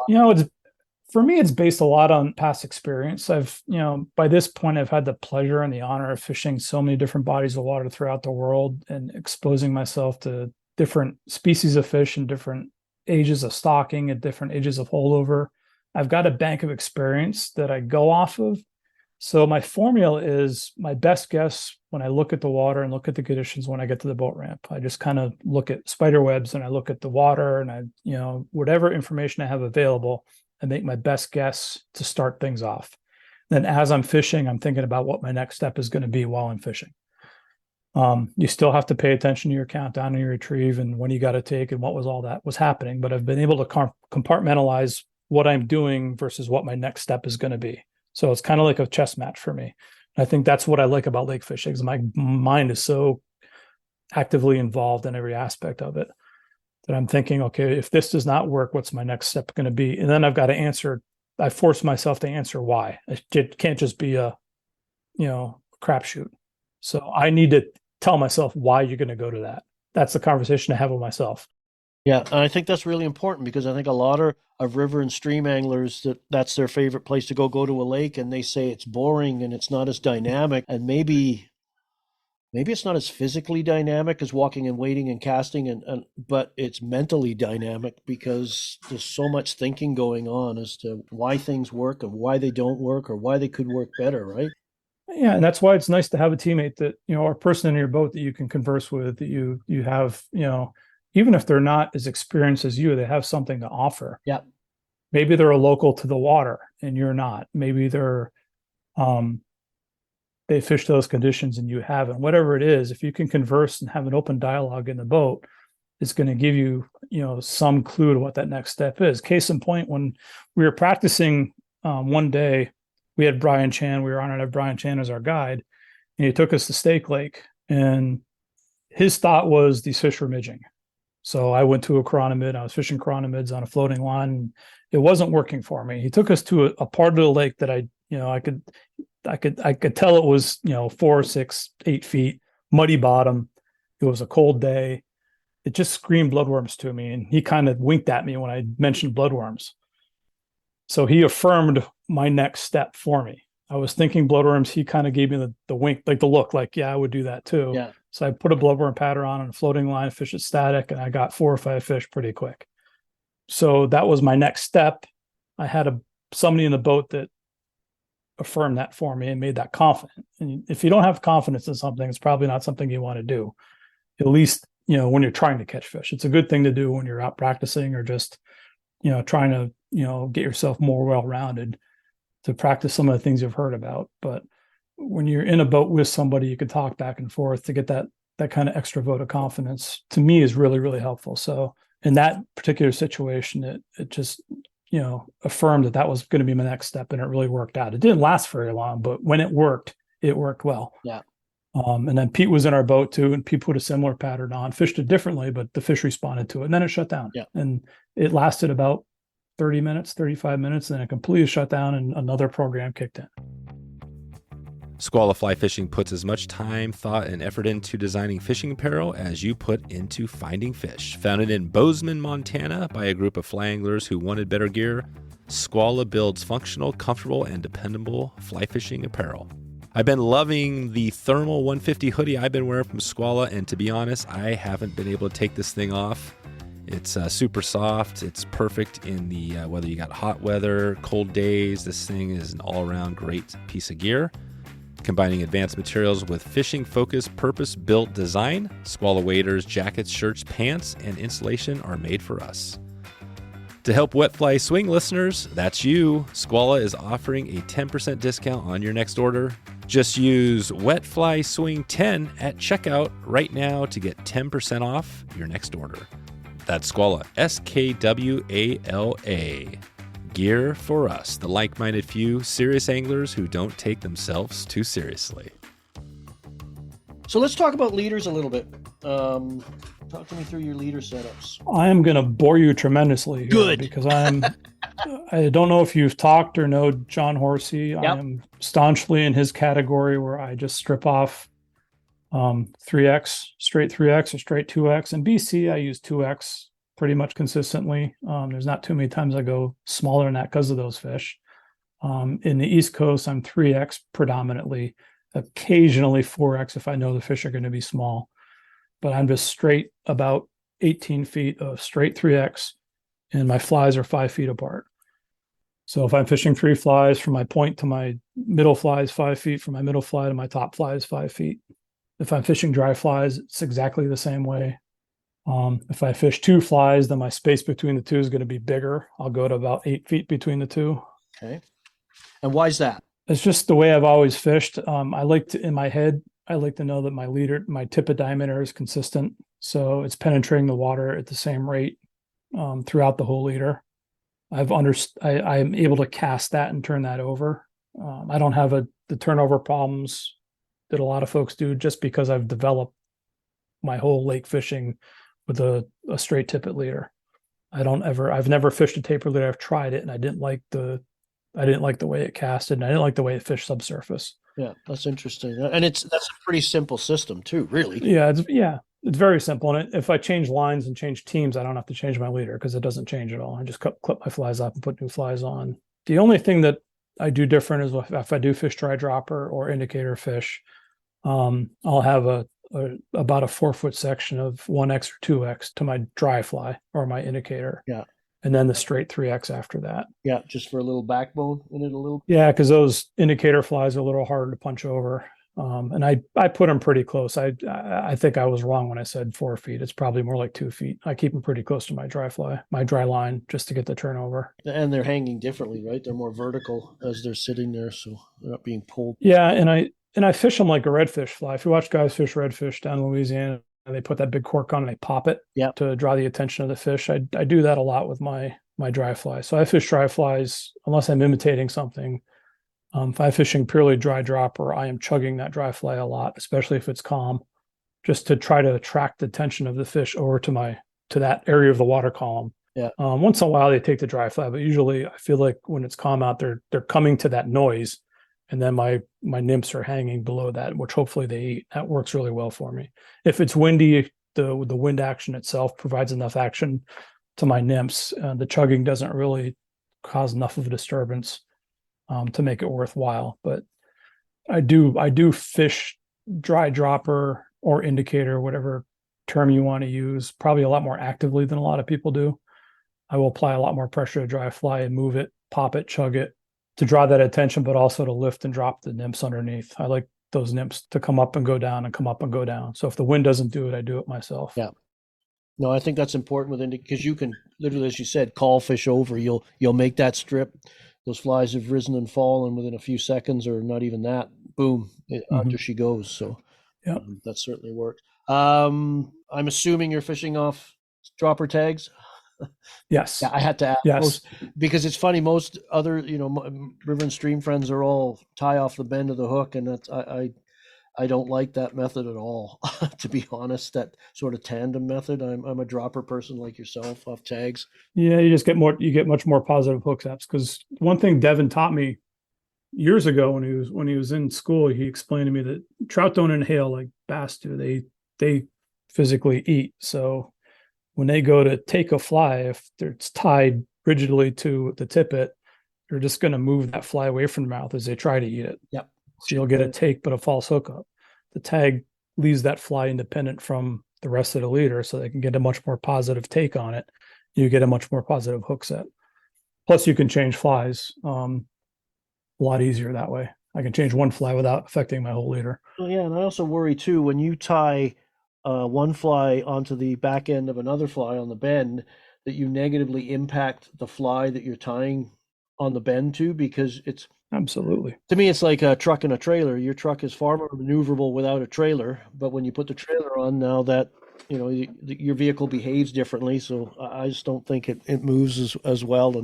For me, it's based a lot on past experience. By this point, I've had the pleasure and the honor of fishing so many different bodies of water throughout the world and exposing myself to different species of fish and different ages of stocking and different ages of holdover. I've got a bank of experience that I go off of. So my formula is my best guess when I look at the water and look at the conditions when I get to the boat ramp. I just kind of look at spider webs and I look at the water and whatever information I have available, I make my best guess to start things off. Then as I'm fishing, I'm thinking about what my next step is going to be while I'm fishing. You still have to pay attention to your countdown and your retrieve and when you got to take and what was all that was happening. But I've been able to compartmentalize what I'm doing versus what my next step is going to be. So it's kind of like a chess match for me. I think that's what I like about lake fishing, is my mind is so actively involved in every aspect of it that I'm thinking, okay, if this does not work, what's my next step going to be? And then I've got to answer. I force myself to answer why. It can't just be a crapshoot. So I need to tell myself why you're going to go to that. That's the conversation I have with myself. Yeah, and I think that's really important, because I think a lot of river and stream anglers, that's their favorite place to go to a lake, and they say it's boring and it's not as dynamic, and maybe it's not as physically dynamic as walking and wading and casting, but it's mentally dynamic because there's so much thinking going on as to why things work and why they don't work or why they could work better, right? Yeah, and that's why it's nice to have a teammate that, or a person in your boat that you can converse with, that you have, even if they're not as experienced as you, they have something to offer. Yeah. Maybe they're a local to the water and you're not. Maybe they're, they fish those conditions and you haven't. Whatever it is, if you can converse and have an open dialogue in the boat, it's going to give you, some clue to what that next step is. Case in point, when we were practicing one day, we had Brian Chan. We were honored to have Brian Chan as our guide, and he took us to Stake Lake. And his thought was these fish were midging. So I went to a chironomid. I was fishing chironomids on a floating line. And it wasn't working for me. He took us to a part of the lake that I could tell it was 4, 6, 8 feet, muddy bottom. It was a cold day. It just screamed bloodworms to me, and he kind of winked at me when I mentioned bloodworms. So he affirmed my next step for me. I was thinking bloodworms. He kind of gave me the wink, like the look, like, yeah, I would do that too. Yeah. So I put a bloodworm pattern on a floating line, fish it static, and I got 4 or 5 fish pretty quick. So that was my next step. I had somebody in the boat that affirmed that for me and made that confident. And if you don't have confidence in something, it's probably not something you want to do. At least, when you're trying to catch fish. It's a good thing to do when you're out practicing or just, trying to, get yourself more well-rounded to practice some of the things you've heard about. But when you're in a boat with somebody, you can talk back and forth to get that kind of extra vote of confidence to me is really, really helpful. So in that particular situation, it just, affirmed that was going to be my next step, and it really worked out. It didn't last very long, but when it worked well. Yeah. And then Pete was in our boat too, and Pete put a similar pattern on, fished it differently, but the fish responded to it, and then it shut down. Yeah. And it lasted about 30 minutes, 35 minutes, and then it completely shut down, and another program kicked in. Skwala Fly Fishing puts as much time, thought, and effort into designing fishing apparel as you put into finding fish. Founded in Bozeman, Montana by a group of fly anglers who wanted better gear, Skwala builds functional, comfortable, and dependable fly fishing apparel. I've been loving the thermal 150 hoodie I've been wearing from Skwala, and to be honest, I haven't been able to take this thing off. It's super soft. It's perfect in the whether you got hot weather, cold days. This thing is an all-around great piece of gear. Combining advanced materials with fishing-focused, purpose-built design, Skwala waders, jackets, shirts, pants, and insulation are made for us. To help Wet Fly Swing listeners, that's you, Skwala is offering a 10% discount on your next order. Just use Wet Fly Swing 10 at checkout right now to get 10% off your next order. That's Skwala, Skwala. Gear for us, the like-minded few, serious anglers who don't take themselves too seriously. So let's talk about leaders a little bit. Talk to me through your leader setups. I am going to bore you tremendously here. Good. Because I don't know if you've talked or know John Horsey. Yep. I am staunchly in his category where I just strip off 3X, straight 3X or straight 2X. In BC, I use 2X pretty much consistently. There's not too many times I go smaller than that because of those fish. In the East Coast, I'm 3X predominantly, occasionally 4X if I know the fish are going to be small. But I'm just straight about 18 feet of straight 3X, and my flies are 5 feet apart. So if I'm fishing 3 flies, from my point to my middle fly is 5 feet, from my middle fly to my top fly is 5 feet. If I'm fishing dry flies, it's exactly the same way. If I fish 2 flies, then my space between the two is going to be bigger. I'll go to about 8 feet between the two. Okay. And why is that? It's just the way I've always fished. In my head, I like to know that my tip of diameter is consistent. So it's penetrating the water at the same rate throughout the whole leader. I'm able to cast that and turn that over. I don't have the turnover problems that a lot of folks do, just because I've developed my whole lake fishing with a straight tippet leader. I've never fished a tapered leader. I've tried it, and I didn't like the way it casted, and I didn't like the way it fished subsurface. Yeah, that's interesting. And that's a pretty simple system too, really. Yeah, it's very simple. And if I change lines and change teams, I don't have to change my leader because it doesn't change at all. I just clip my flies up and put new flies on. The only thing that I do different is if I do fish dry dropper or indicator fish, I'll have about a 4-foot section of 1X or 2X to my dry fly or my indicator. Yeah. And then the straight 3X after that. Yeah, just for a little backbone in it a little. Yeah, because those indicator flies are a little harder to punch over. And I put them pretty close. I think I was wrong when I said 4 feet. It's probably more like 2 feet. I keep them pretty close to my dry line, just to get the turnover. And they're hanging differently, right? They're more vertical as they're sitting there, so they're not being pulled. Yeah, and I fish them like a redfish fly. If you watch guys fish redfish down in Louisiana, and they put that big cork on and they pop it to draw the attention of the fish. I do that a lot with my dry fly. So I fish dry flies unless I'm imitating something. If I'm fishing purely dry dropper, I am chugging that dry fly a lot, especially if it's calm, just to try to attract the attention of the fish over to that area of the water column. Yeah. Once in a while they take the dry fly, but usually I feel like when it's calm out, they're coming to that noise. And then my nymphs are hanging below that, which hopefully they eat. That works really well for me. If it's windy, the wind action itself provides enough action to my nymphs. The chugging doesn't really cause enough of a disturbance to make it worthwhile. But I do fish dry dropper or indicator, whatever term you want to use, probably a lot more actively than a lot of people do. I will apply a lot more pressure to dry fly and move it, pop it, chug it, to draw that attention, but also to lift and drop the nymphs underneath. I like those nymphs to come up and go down and come up and go down. So if the wind doesn't do it, I do it myself. Yeah. No, I think that's important because you can literally, as you said, call fish over. You'll make that strip. Those flies have risen and fallen within a few seconds, or not even that. Boom, under she goes. So that certainly works. I'm assuming you're fishing off dropper tags. Yes. Yeah, I had to ask. Yes. Because it's funny. Most other, river and stream friends are all tie off the bend of the hook, and that's I don't like that method at all. To be honest, that sort of tandem method. I'm a dropper person like yourself off tags. Yeah, you get much more positive hook steps, because one thing Devin taught me years ago when he was in school, he explained to me that trout don't inhale like bass do. They physically eat. So when they go to take a fly, if it's tied rigidly to the tippet, they're just going to move that fly away from the mouth as they try to eat it. Yep. So you'll get a take, but a false hookup. The tag leaves that fly independent from the rest of the leader, so they can get a much more positive take on it. You get a much more positive hook set. Plus, you can change flies a lot easier that way. I can change one fly without affecting my whole leader. Well, yeah, and I also worry too when you tie one fly onto the back end of another fly on the bend, that you negatively impact the fly that you're tying on the bend to, because it's Absolutely. to me, it's like a truck and a trailer. Your truck is far more maneuverable without a trailer, but when you put the trailer on, now that your vehicle behaves differently. So I just don't think it moves as well.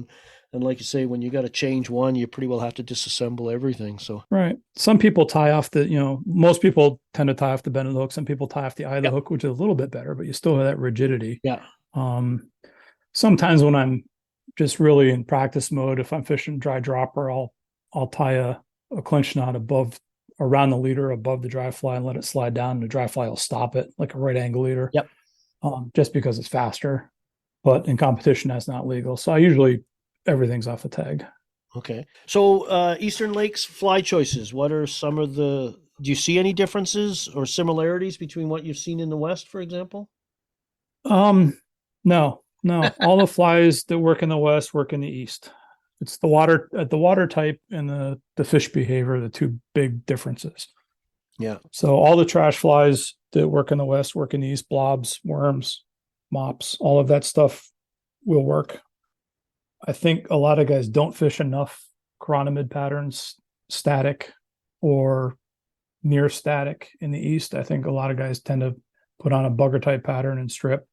And like you say, when you got to change one, you pretty well have to disassemble everything. So right, some people tie off most people tend to tie off the bend of the hook. Some people tie off the eye of the hook, which is a little bit better, but you still have that rigidity. Yeah. Sometimes when I'm just really in practice mode, if I'm fishing dry dropper, I'll tie a clinch knot around the leader above the dry fly and let it slide down, and the dry fly will stop it like a right angle leader. Yep. Just because it's faster, but in competition that's not legal. So I usually everything's off a tag. Okay. So Eastern Lakes fly choices, what are some of do you see any differences or similarities between what you've seen in the West, for example? No. All the flies that work in the West work in the East. It's the water type and the fish behavior, the two big differences. Yeah. So all the trash flies that work in the West work in the East. Blobs, worms, mops, all of that stuff will work. I think a lot of guys don't fish enough chironomid patterns, static or near static in the East. I think a lot of guys tend to put on a bugger type pattern and strip,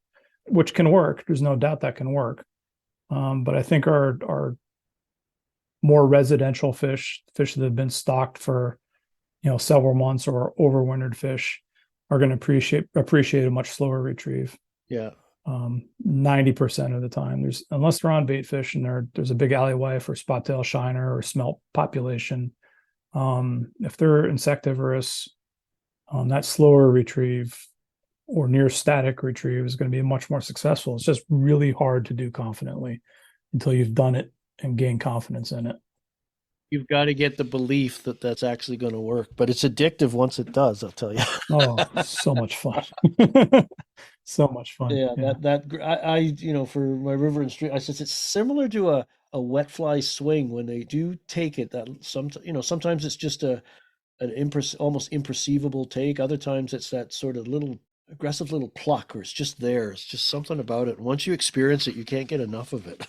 which can work. There's no doubt that can work. But I think our more residential fish that have been stocked for several months, or overwintered fish, are going to appreciate a much slower retrieve. Yeah. 90% of the time, unless they're on bait fish and there's a big alewife or spot tail shiner or smelt population, if they're insectivorous, that slower retrieve or near static retrieve is going to be much more successful. It's just really hard to do confidently until you've done it and gain confidence in it. You've got to get the belief that that's actually going to work, but it's addictive once it does, I'll tell you. Oh, so much fun. So much fun. Yeah. I for my river and stream, I said it's similar to a wet fly swing when they do take it. That sometimes it's just an almost imperceivable take. Other times it's that sort of little aggressive little pluck, where it's just there. It's just something about it. Once you experience it, you can't get enough of it.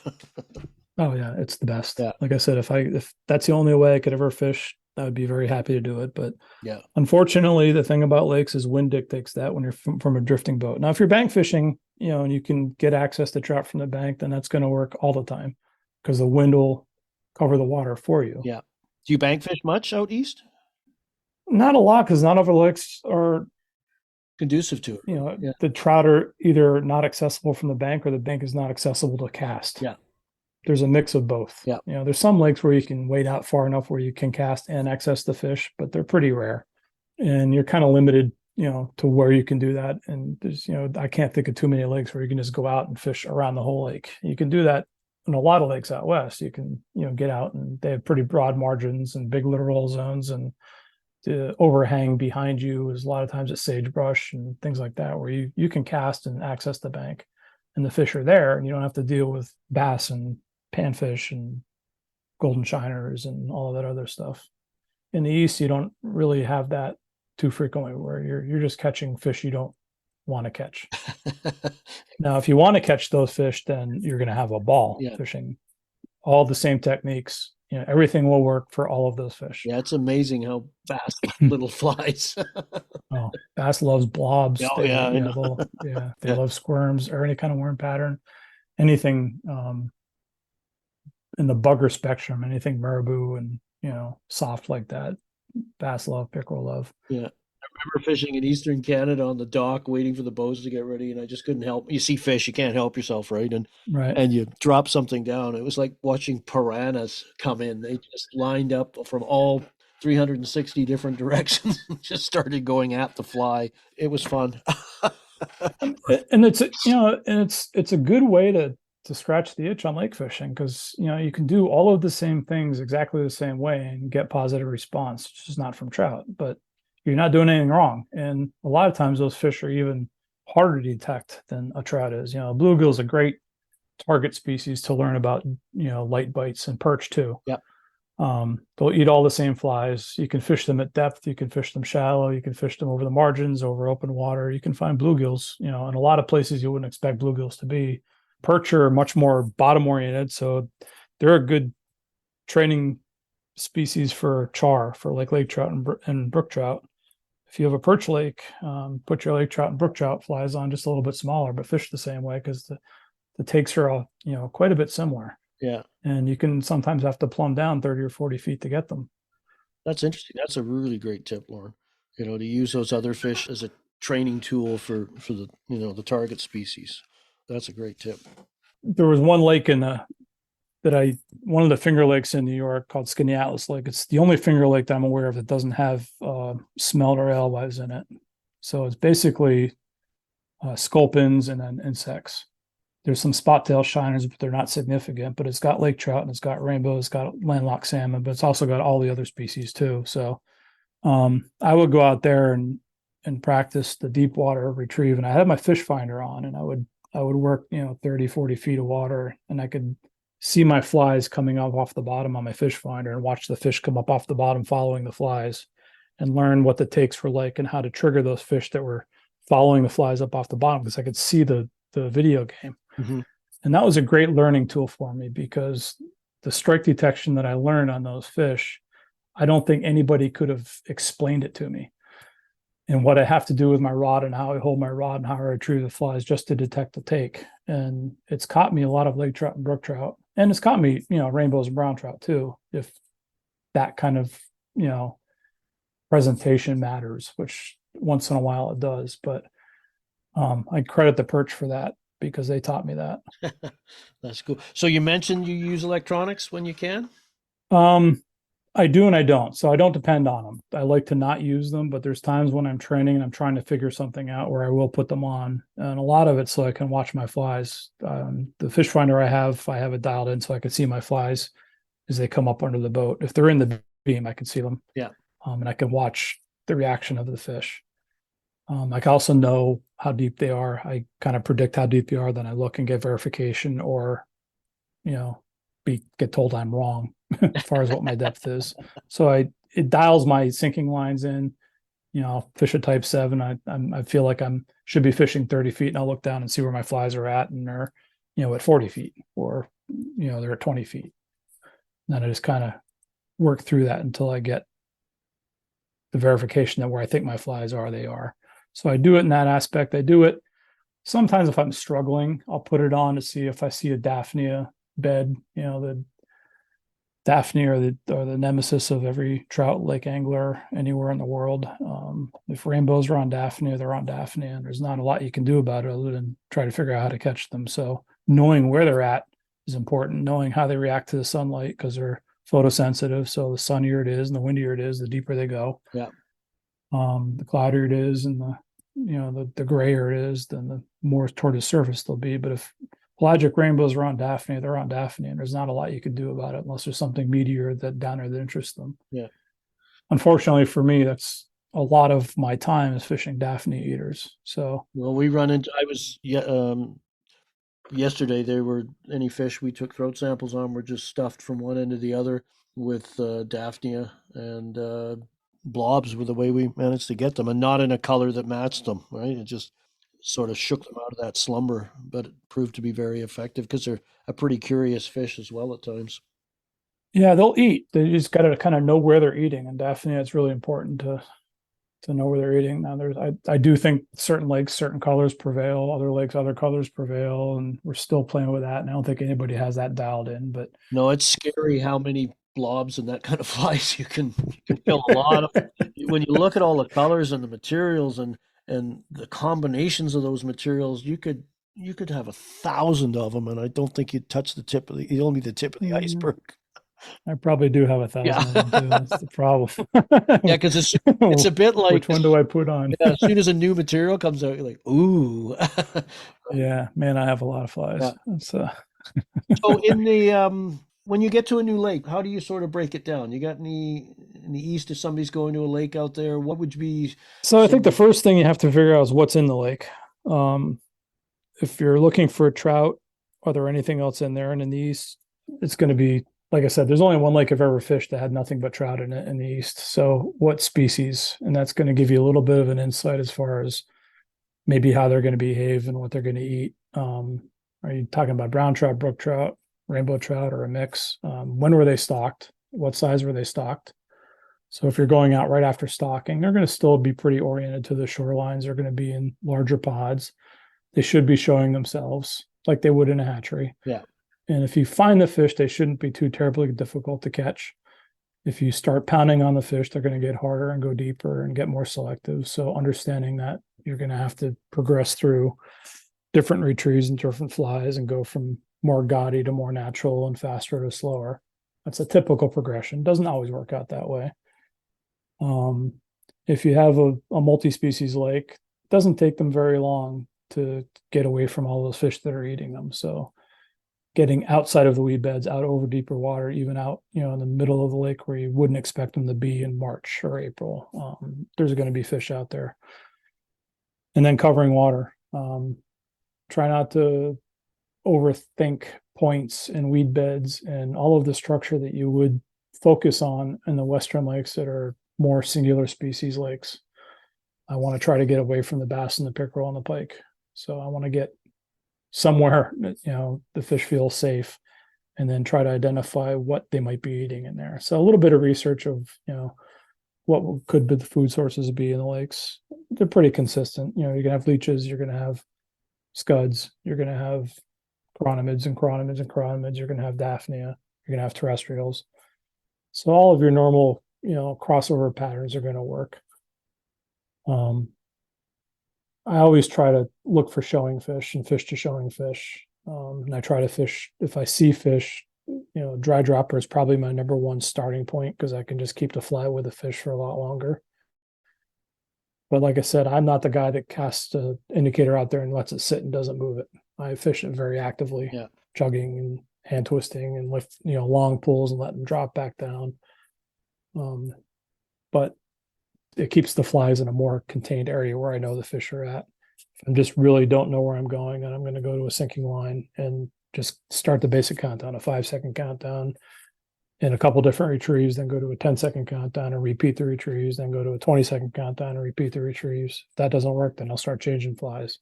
Oh yeah, it's the best. Yeah. Like I said, if that's the only way I could ever fish, I would be very happy to do it. But yeah, unfortunately, the thing about lakes is wind dictates that when you're from a drifting boat. Now, if you're bank fishing, and you can get access to trout from the bank, then that's going to work all the time, because the wind will cover the water for you. Yeah. Do you bank fish much out east? Not a lot, because none of our lakes are conducive to it. Yeah. The trout are either not accessible from the bank, or the bank is not accessible to cast. Yeah. There's a mix of both. Yeah. There's some lakes where you can wade out far enough where you can cast and access the fish, but they're pretty rare. And you're kind of limited, to where you can do that. And there's, I can't think of too many lakes where you can just go out and fish around the whole lake. You can do that in a lot of lakes out west. You can, get out, and they have pretty broad margins and big littoral zones, and the overhang behind you is a lot of times it's sagebrush and things like that, where you can cast and access the bank, and the fish are there, and you don't have to deal with bass and panfish and golden shiners and all of that other stuff. In the East, you don't really have that too frequently, where you're just catching fish you don't want to catch. Now, if you want to catch those fish, then you're going to have a ball fishing all the same techniques everything will work for all of those fish. Yeah, it's amazing how fast little flies. Oh, bass loves blobs. Oh, yeah, I know. They love squirms or any kind of worm pattern. Anything in the bugger spectrum, anything marabou and soft like that. Bass love, pickerel love. Yeah. I remember fishing in Eastern Canada on the dock, waiting for the boats to get ready, and I just couldn't help. You see fish, you can't help yourself, right? Right. And you drop something down. It was like watching piranhas come in. They just lined up from all 360 different directions and just started going at the fly. It was fun. And it's a good way to scratch the itch on lake fishing, because you can do all of the same things exactly the same way and get positive response. It's just not from trout, but you're not doing anything wrong. And a lot of times those fish are even harder to detect than a trout is. Bluegill is a great target species to learn about, light bites, and perch too. Yep. They'll eat all the same flies. You can fish them at depth. You can fish them shallow. You can fish them over the margins, over open water. You can find bluegills, in a lot of places you wouldn't expect bluegills to be. Perch are much more bottom oriented. So they're a good training species for char, for like lake trout and brook trout. If you have a perch lake, put your lake trout and brook trout flies on just a little bit smaller, but fish the same way, because the takes are quite a bit similar. Yeah. And you can sometimes have to plumb down 30 or 40 feet to get them. That's interesting. That's a really great tip, Loren. To use those other fish as a training tool for the the target species. That's a great tip. There was one lake one of the finger lakes in New York called Skaneateles Lake. It's the only finger lake that I'm aware of that doesn't have smelt or alewives in it. So it's basically sculpins and then insects. There's some spot tail shiners, but they're not significant. But it's got lake trout and it's got rainbow, it's got landlocked salmon, but it's also got all the other species too. So I would go out there and practice the deep water retrieve, and I had my fish finder on, and I would work 30, 40 feet of water, and I could see my flies coming up off the bottom on my fish finder and watch the fish come up off the bottom following the flies, and learn what the takes were like and how to trigger those fish that were following the flies up off the bottom, because I could see the video game. Mm-hmm. And that was a great learning tool for me, because the strike detection that I learned on those fish, I don't think anybody could have explained it to me. And what I have to do with my rod and how I hold my rod and how I retrieve the flies just to detect the take. And it's caught me a lot of lake trout and brook trout. And it's caught me, rainbows and brown trout too, if that kind of, presentation matters, which once in a while it does. But I credit the perch for that, because they taught me that. That's cool. So you mentioned you use electronics when you can? I do and I don't. So I don't depend on them. I like to not use them, but there's times when I'm training and I'm trying to figure something out where I will put them on. And a lot of it so I can watch my flies. The fish finder I have it dialed in so I can see my flies as they come up under the boat. If they're in the beam, I can see them. Yeah. And I can watch the reaction of the fish. I can also know how deep they are. I kind of predict how deep they are, then I look and get verification, or, get told I'm wrong as far as what my depth is. So it dials my sinking lines in. I'll fish a type 7. I feel like should be fishing 30 feet, and I'll look down and see where my flies are at, and they're at 40 feet, or they're at 20 feet. And then I just kind of work through that until I get the verification that where I think my flies are, they are. So I do it in that aspect. I do it sometimes if I'm struggling, I'll put it on to see if I see a Daphnia bed, the Daphne or the nemesis of every trout lake angler anywhere in the world. If rainbows are on Daphne, they're on Daphne, and there's not a lot you can do about it other than try to figure out how to catch them. So knowing where they're at is important. Knowing how they react to the sunlight, because they're photosensitive. So the sunnier it is and the windier it is, the deeper they go. Yeah. The cloudier it is and the grayer it is, then the more toward the surface they'll be. But if pelagic rainbows are on Daphne, they're on Daphne, and there's not a lot you can do about it unless there's something meatier down there that interests them. Yeah. Unfortunately for me, that's a lot of my time is fishing Daphne eaters. So we run into. I was yesterday. There were any fish we took throat samples on were just stuffed from one end to the other with Daphnia, and blobs were the way we managed to get them, and not in a color that matched them. Right, it just sort of shook them out of that slumber, but it proved to be very effective because they're a pretty curious fish as well at times. Yeah, they'll eat. They just got to kind of know where they're eating, and definitely it's really important to know where they're eating. Now, I do think certain lakes, certain colors prevail. Other lakes, other colors prevail, and we're still playing with that. And I don't think anybody has that dialed in. But No, it's scary how many blobs and that kind of flies you can kill a lot of. When you look at all the colors and the materials and the combinations of those materials, you could have 1,000 of them, and I don't think you'd touch the tip of the. You'd only be the tip of the iceberg. I probably do have 1,000 Yeah. of them too. That's the problem. Yeah, because it's a bit like Which one do I put on? yeah, as soon as a new material comes out, you're like, ooh. Yeah, man, I have a lot of flies. Yeah. It's So in the when you get to a new lake, how do you sort of break it down? You got any in the east if somebody's going to a lake out there, what would be So I think the first thing you have to figure out is what's in the lake. If you're looking for a trout, are there anything else in there? And in the east, it's going to be, like I said, there's only one lake I've ever fished that had nothing but trout in it in the east. So what species? And that's going to give you a little bit of an insight as far as maybe how they're going to behave and what they're going to eat. Are you talking about brown trout, brook trout, rainbow trout, or a mix? When were they stocked? What size were they stocked? So if you're going out right after stocking, they're going to still be pretty oriented to the shorelines. They're going to be in larger pods. They should be showing themselves like they would in a hatchery. Yeah. And if you find the fish, they shouldn't be too terribly difficult to catch. If you start pounding on the fish, they're going to get harder and go deeper and get more selective. So understanding that you're going to have to progress through different retrieves and different flies and go from more gaudy to more natural and faster to slower. That's a typical progression. Doesn't always work out that way. If you have a multi-species lake, it doesn't take them very long to get away from all those fish that are eating them. So getting outside of the weed beds, out over deeper water, even out, in the middle of the lake where you wouldn't expect them to be in March or April, there's going to be fish out there. And then covering water. Try not to overthink points and weed beds and all of the structure that you would focus on in the Western lakes that are more singular species lakes. I want to try to get away from the bass and the pickerel and the pike. So I want to get somewhere, the fish feel safe, and then try to identify what they might be eating in there. So a little bit of research of, what could the food sources be in the lakes. They're pretty consistent. You're going to have leeches, you're going to have scuds, you're going to have chironomids and chironomids and chironomids, you're going to have daphnia, you're going to have terrestrials. So all of your normal, crossover patterns are going to work. I always try to look for showing fish and fish to showing fish. And I try to fish, if I see fish, dry dropper is probably my number one starting point because I can just keep the fly with the fish for a lot longer. But like I said, I'm not the guy that casts an indicator out there and lets it sit and doesn't move it. I fish it very actively, chugging and hand twisting and lift, long pulls and let them drop back down. But it keeps the flies in a more contained area where I know the fish are at. If I just really don't know where I'm going, and I'm going to go to a sinking line and just start the basic countdown, a 5-second countdown in a couple different retrieves, then go to a 10-second countdown and repeat the retrieves, then go to a 20-second countdown and repeat the retrieves. If that doesn't work, then I'll start changing flies.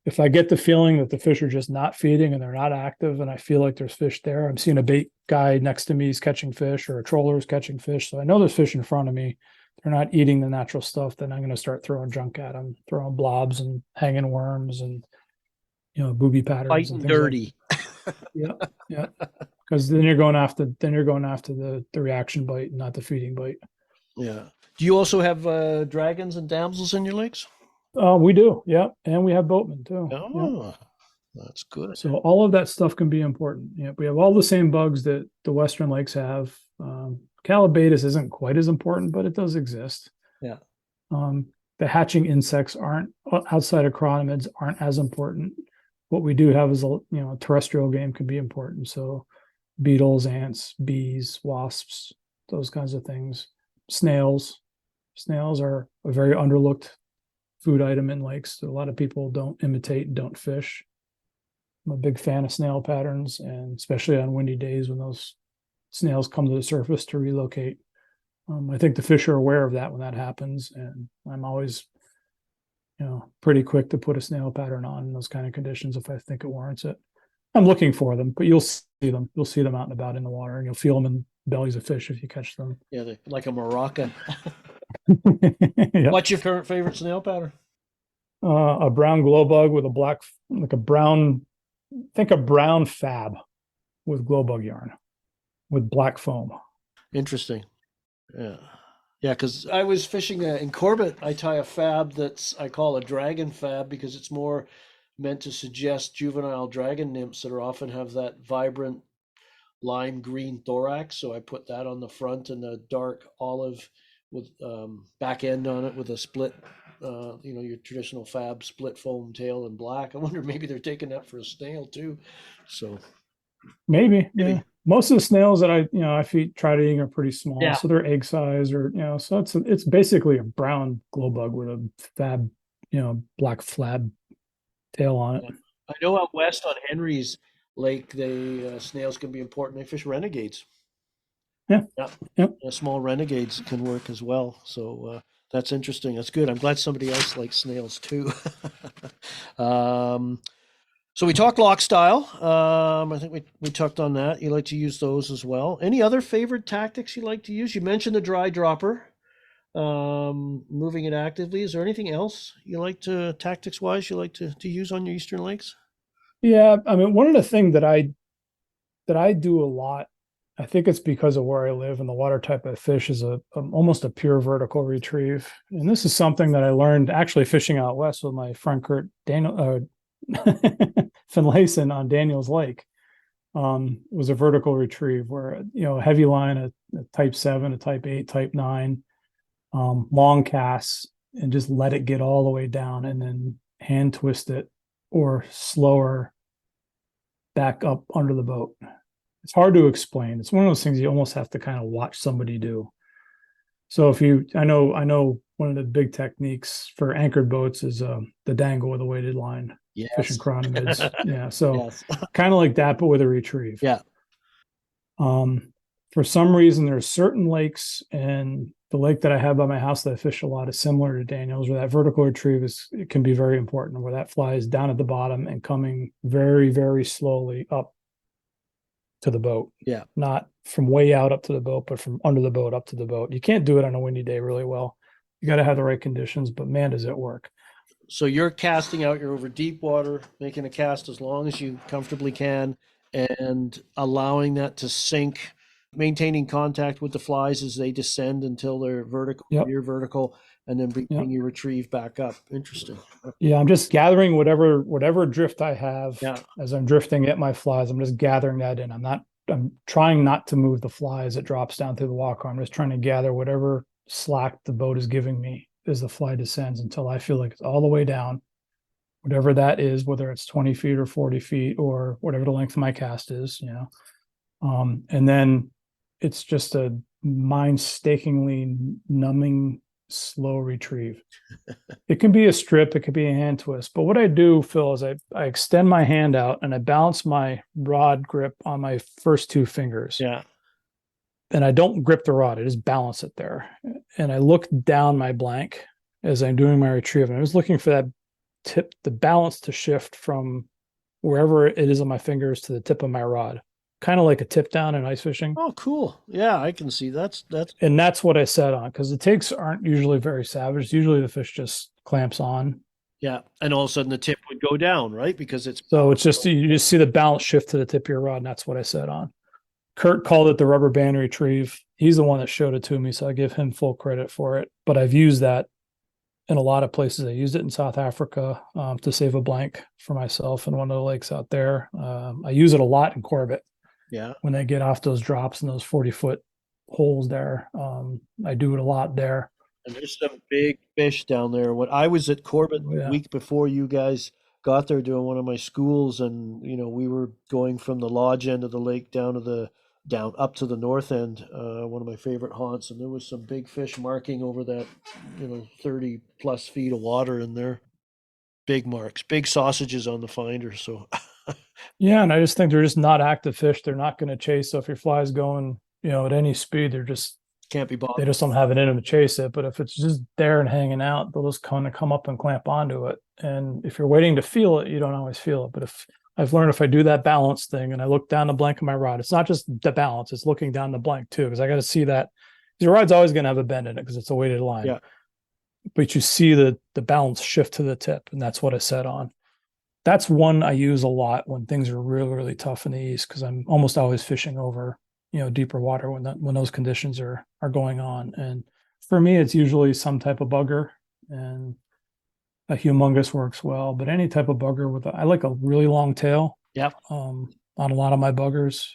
If I get the feeling that the fish are just not feeding and they're not active and I feel like there's fish there, I'm seeing a bait guy next to me is catching fish or a troller is catching fish, so I know there's fish in front of me. They're not eating the natural stuff, then I'm going to start throwing junk at them, throwing blobs and hanging worms and, booby patterns. Fighting and things dirty. Yeah. Because then you're going after the reaction bite, not the feeding bite. Yeah. Do you also have dragons and damsels in your lakes? We do, yeah, and we have boatmen too. Oh, that's good. So all of that stuff can be important. We have all the same bugs that the Western lakes have. Calabatus isn't quite as important, but it does exist. Yeah. The hatching insects aren't outside of chironomids aren't as important. What we do have is terrestrial game can be important. So beetles, ants, bees, wasps, those kinds of things. Snails are a very underlooked food item in lakes that a lot of people don't imitate and don't fish. I'm a big fan of snail patterns, and especially on windy days when those snails come to the surface to relocate. I think the fish are aware of that when that happens, and I'm always, pretty quick to put a snail pattern on in those kind of conditions if I think it warrants it. I'm looking for them, but you'll see them. You'll see them out and about in the water, and you'll feel them in bellies of fish if you catch them. Yeah, like a maraca. Yep. What's your current favorite snail pattern? A brown glow bug with a black, like a brown, think a brown fab with glow bug yarn with black foam. Interesting. Yeah. Yeah, because I was fishing in Corbett. I tie a fab I call a dragon fab because it's more meant to suggest juvenile dragon nymphs that often have that vibrant lime green thorax. So I put that on the front and a dark olive with back end on it with a split, your traditional fab split foam tail and black. I wonder maybe they're taking that for a snail too. So maybe. Yeah. Most of the snails that I feed trout eating are pretty small, Yeah. so they're egg size, or so it's basically a brown glow bug with a fab, black flab tail on it. I know out west on Henry's Lake, snails can be important. They fish renegades. Yeah. Yep. Small renegades can work as well. So that's interesting. That's good. I'm glad somebody else likes snails too. So we talked lock style. I think we talked on that. You like to use those as well. Any other favorite tactics you like to use? You mentioned the dry dropper, moving it actively. Is there anything else you like to, tactics wise, you like to use on your Eastern Lakes? Yeah, I mean, one of the things that I do a lot, I think it's because of where I live and the water type I fish is almost a pure vertical retrieve. And this is something that I learned actually fishing out west with my friend Kurt Finlayson on Daniels Lake. Was a vertical retrieve where a heavy line, a type 7, a type 8, type 9, long casts, and just let it get all the way down and then hand twist it or slower back up under the boat. It's hard to explain. It's one of those things you almost have to kind of watch somebody do. So I know one of the big techniques for anchored boats is the dangle with a weighted line. Yes. Fishing chironomids. Yeah. So Yes. kind of like that, but with a retrieve. Yeah. For some reason, there's certain lakes, and the lake that I have by my house that I fish a lot is similar to Daniels, where that vertical retrieve it can be very important, where that fly is down at the bottom and coming very, very slowly up to the boat. Yeah. Not from way out up to the boat, but from under the boat up to the boat. You can't do it on a windy day really well. You got to have the right conditions, but man, does it work. So you're casting out, you're over deep water, making a cast as long as you comfortably can, and allowing that to sink, maintaining contact with the flies as they descend until they're vertical, you're vertical, and then bringing your retrieve back up. Interesting. Yeah, I'm just gathering whatever drift I have as I'm drifting at my flies. I'm just gathering that in. I'm trying not to move the fly as it drops down through the walker. I'm just trying to gather whatever slack the boat is giving me as the fly descends until I feel like it's all the way down, whatever that is, whether it's 20 feet or 40 feet or whatever the length of my cast is, and then it's just a mind-stakingly numbing, slow retrieve. It can be a strip, it could be a hand twist, but what I do, Phil, is I extend my hand out and I balance my rod grip on my first two fingers. Yeah. And I don't grip the rod, I just balance it there. And I look down my blank as I'm doing my retrieve. And I was looking for that tip, the balance to shift from wherever it is on my fingers to the tip of my rod. Kind of like a tip down in ice fishing. Oh, cool. Yeah, I can see that's. And that's what I set on, because the takes aren't usually very savage. Usually the fish just clamps on. Yeah, and all of a sudden the tip would go down, right? Because it's just you just see the balance shift to the tip of your rod, and that's what I set on. Kurt called it the rubber band retrieve. He's the one that showed it to me, so I give him full credit for it. But I've used that in a lot of places. I used it in South Africa to save a blank for myself in one of the lakes out there. I use it a lot in Corbett. Yeah. When they get off those drops and those 40-foot holes there, I do it a lot there. And there's some big fish down there. When I was at Corbett the week before you guys got there doing one of my schools, and we were going from the lodge end of the lake down up to the north end, one of my favorite haunts, and there was some big fish marking over that 30 plus feet of water in there. Big marks, big sausages on the finder. So yeah, and I just think they're just not active fish. They're not going to chase. So if your fly is going at any speed, they're just can't be bothered. They just don't have it in them to chase it. But if it's just there and hanging out, they'll just kind of come up and clamp onto it. And if you're waiting to feel it, you don't always feel it. But if I've learned if I do that balance thing and I look down the blank of my rod, it's not just the balance, it's looking down the blank too, because I got to see that your rod's always going to have a bend in it because it's a weighted line. Yeah. But you see the balance shift to the tip, and that's what I set on. That's one I use a lot when things are really, really tough in the east, because I'm almost always fishing over, deeper water when those conditions are going on. And for me, it's usually some type of bugger, and a humongous works well. But any type of bugger I like a really long tail. Yep. On a lot of my buggers,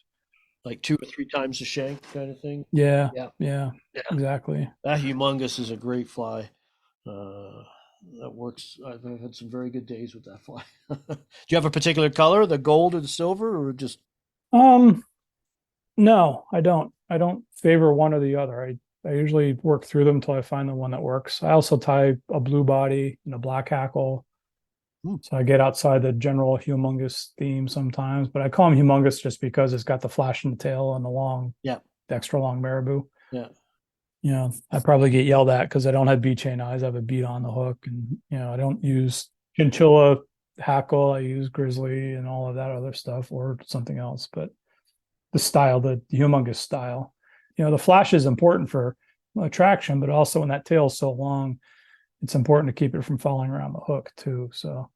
like 2 or 3 times the shank kind of thing. Yeah, Yeah. exactly. That humongous is a great fly. That works. I've had some very good days with that fly. Do you have a particular color, the gold or the silver, or just? No, I don't. I don't favor one or the other. I usually work through them until I find the one that works. I also tie a blue body and a black hackle. So I get outside the general humongous theme sometimes, but I call them humongous just because it's got the flash in the tail and the extra long marabou. Yeah. I probably get yelled at because I don't have bead chain eyes. I have a bead on the hook, and I don't use chinchilla hackle. I use grizzly and all of that other stuff, or something else. But the style, the humongous style, the flash is important for attraction, but also when that tail is so long, it's important to keep it from falling around the hook too. So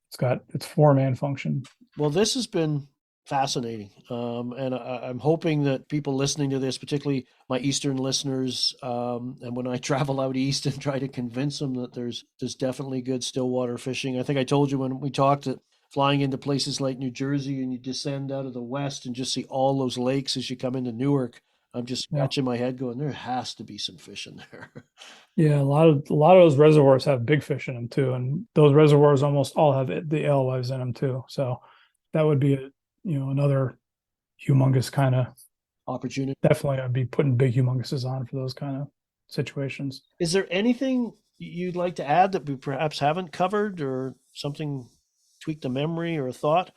it's got its form and function. Well, this has been fascinating. And I'm hoping that people listening to this, particularly my Eastern listeners, and when I travel out East and try to convince them that there's definitely good stillwater fishing. I think I told you when we talked that flying into places like New Jersey and you descend out of the west and just see all those lakes as you come into Newark, I'm just scratching my head going, there has to be some fish in there. Yeah, a lot of those reservoirs have big fish in them too, and those reservoirs almost all have the alewives in them too. So that would be another humongous kind of opportunity. Definitely, I'd be putting big humongouses on for those kind of situations. Is there anything you'd like to add that we perhaps haven't covered, or something tweak the memory or a thought?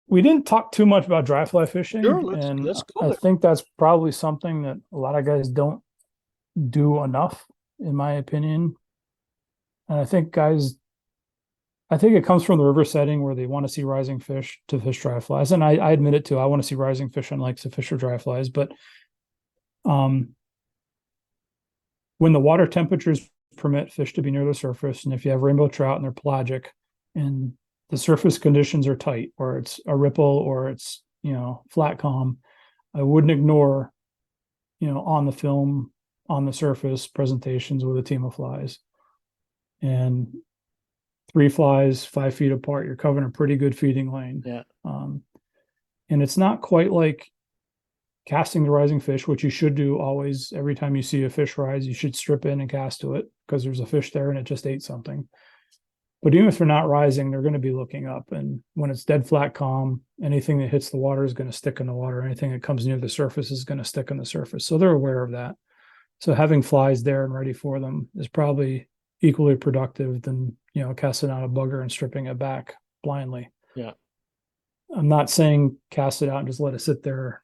We didn't talk too much about dry fly fishing. Sure, let's go. I think that's probably something that a lot of guys don't do enough, in my opinion. And I think it comes from the river setting where they want to see rising fish to fish dry flies. And I admit it too. I want to see rising fish on lakes to fish for dry flies. But when the water temperatures permit fish to be near the surface, and if you have rainbow trout and they're pelagic and the surface conditions are tight, or it's a ripple, or it's, flat calm, I wouldn't ignore, on the film, on the surface presentations with a team of flies. And 3 flies, 5 feet apart, you're covering a pretty good feeding lane. Yeah. And it's not quite like casting the rising fish, which you should do always. Every time you see a fish rise, you should strip in and cast to it because there's a fish there and it just ate something. But even if they're not rising, they're going to be looking up. And when it's dead flat calm, anything that hits the water is going to stick in the water. Anything that comes near the surface is going to stick in the surface. So they're aware of that. So having flies there and ready for them is probably equally productive than, casting out a bugger and stripping it back blindly. Yeah. I'm not saying cast it out and just let it sit there,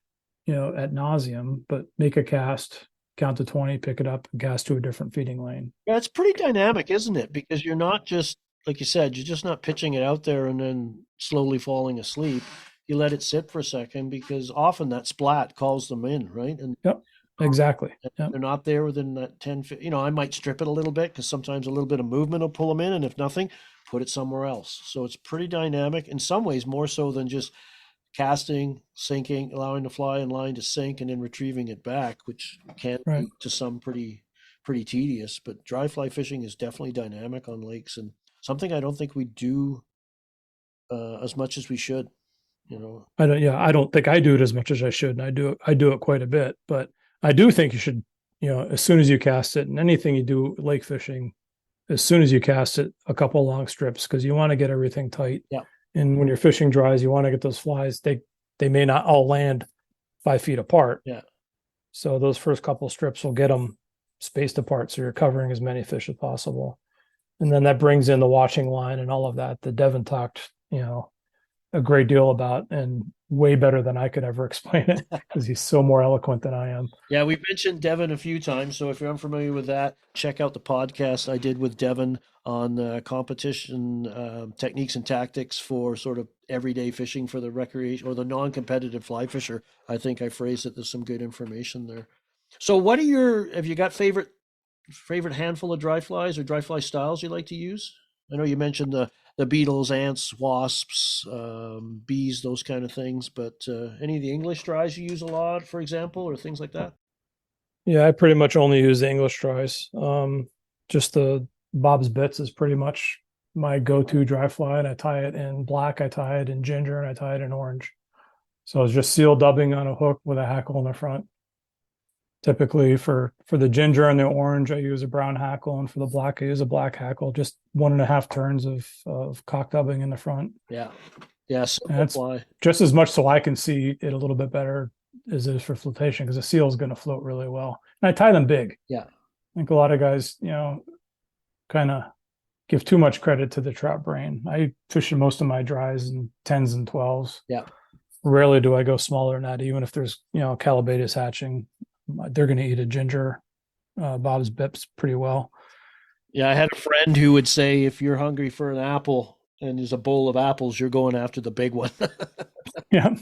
ad nauseum, but make a cast, count to 20, pick it up, and cast to a different feeding lane. Yeah, it's pretty dynamic, isn't it? Because you're not just, like you said, you're just not pitching it out there and then slowly falling asleep. You let it sit for a second, because often that splat calls them in, right? And yep, exactly. Yep. They're not there within that 10, I might strip it a little bit because sometimes a little bit of movement will pull them in. And if nothing, put it somewhere else. So it's pretty dynamic in some ways, more so than just casting, sinking, allowing the fly in line to sink and then retrieving it back, which can be to some pretty tedious. But dry fly fishing is definitely dynamic on lakes, and something I don't think we do as much as we should. I don't think I do it as much as I should. And I do it quite a bit, but I do think you should, as soon as you cast it, and anything you do lake fishing, as soon as you cast it, a couple of long strips, because you want to get everything tight. Yeah. And when you're fishing dries, you want to get those flies. They may not all land 5 feet apart. Yeah. So those first couple of strips will get them spaced apart, so you're covering as many fish as possible. And then that brings in the watching line and all of that. The Devon talked, a great deal about, and way better than I could ever explain it because he's so more eloquent than I am. Yeah, we've mentioned Devin a few times, so if you're unfamiliar with that, check out the podcast I did with Devin on competition techniques and tactics for sort of everyday fishing for the recreation or the non-competitive fly fisher. I think I phrased it. There's some good information there. So, have you got favorite handful of dry flies or dry fly styles you like to use? I know you mentioned the beetles, ants, wasps, bees, those kind of things, but any of the English dries you use a lot, for example, or things like that? Yeah, I pretty much only use the English dries. Just the Bob's Bits is pretty much my go-to dry fly, and I tie it in black, I tie it in ginger, and I tie it in orange. So it's just seal dubbing on a hook with a hackle in the front. Typically for the ginger and the orange, I use a brown hackle, and for the black, I use a black hackle. Just 1.5 turns of cock dubbing in the front. Yeah, yeah. That's just as much so I can see it a little bit better as it is for flotation, because the seal is going to float really well. And I tie them big. Yeah, I think a lot of guys, kind of give too much credit to the trout brain. I fish most of my dries in 10s and 12s. Yeah. Rarely do I go smaller than that, even if there's calabatus hatching. They're going to eat a ginger Bob's Bips pretty well. Yeah, I had a friend who would say, if you're hungry for an apple and there's a bowl of apples, you're going after the big one. Yeah.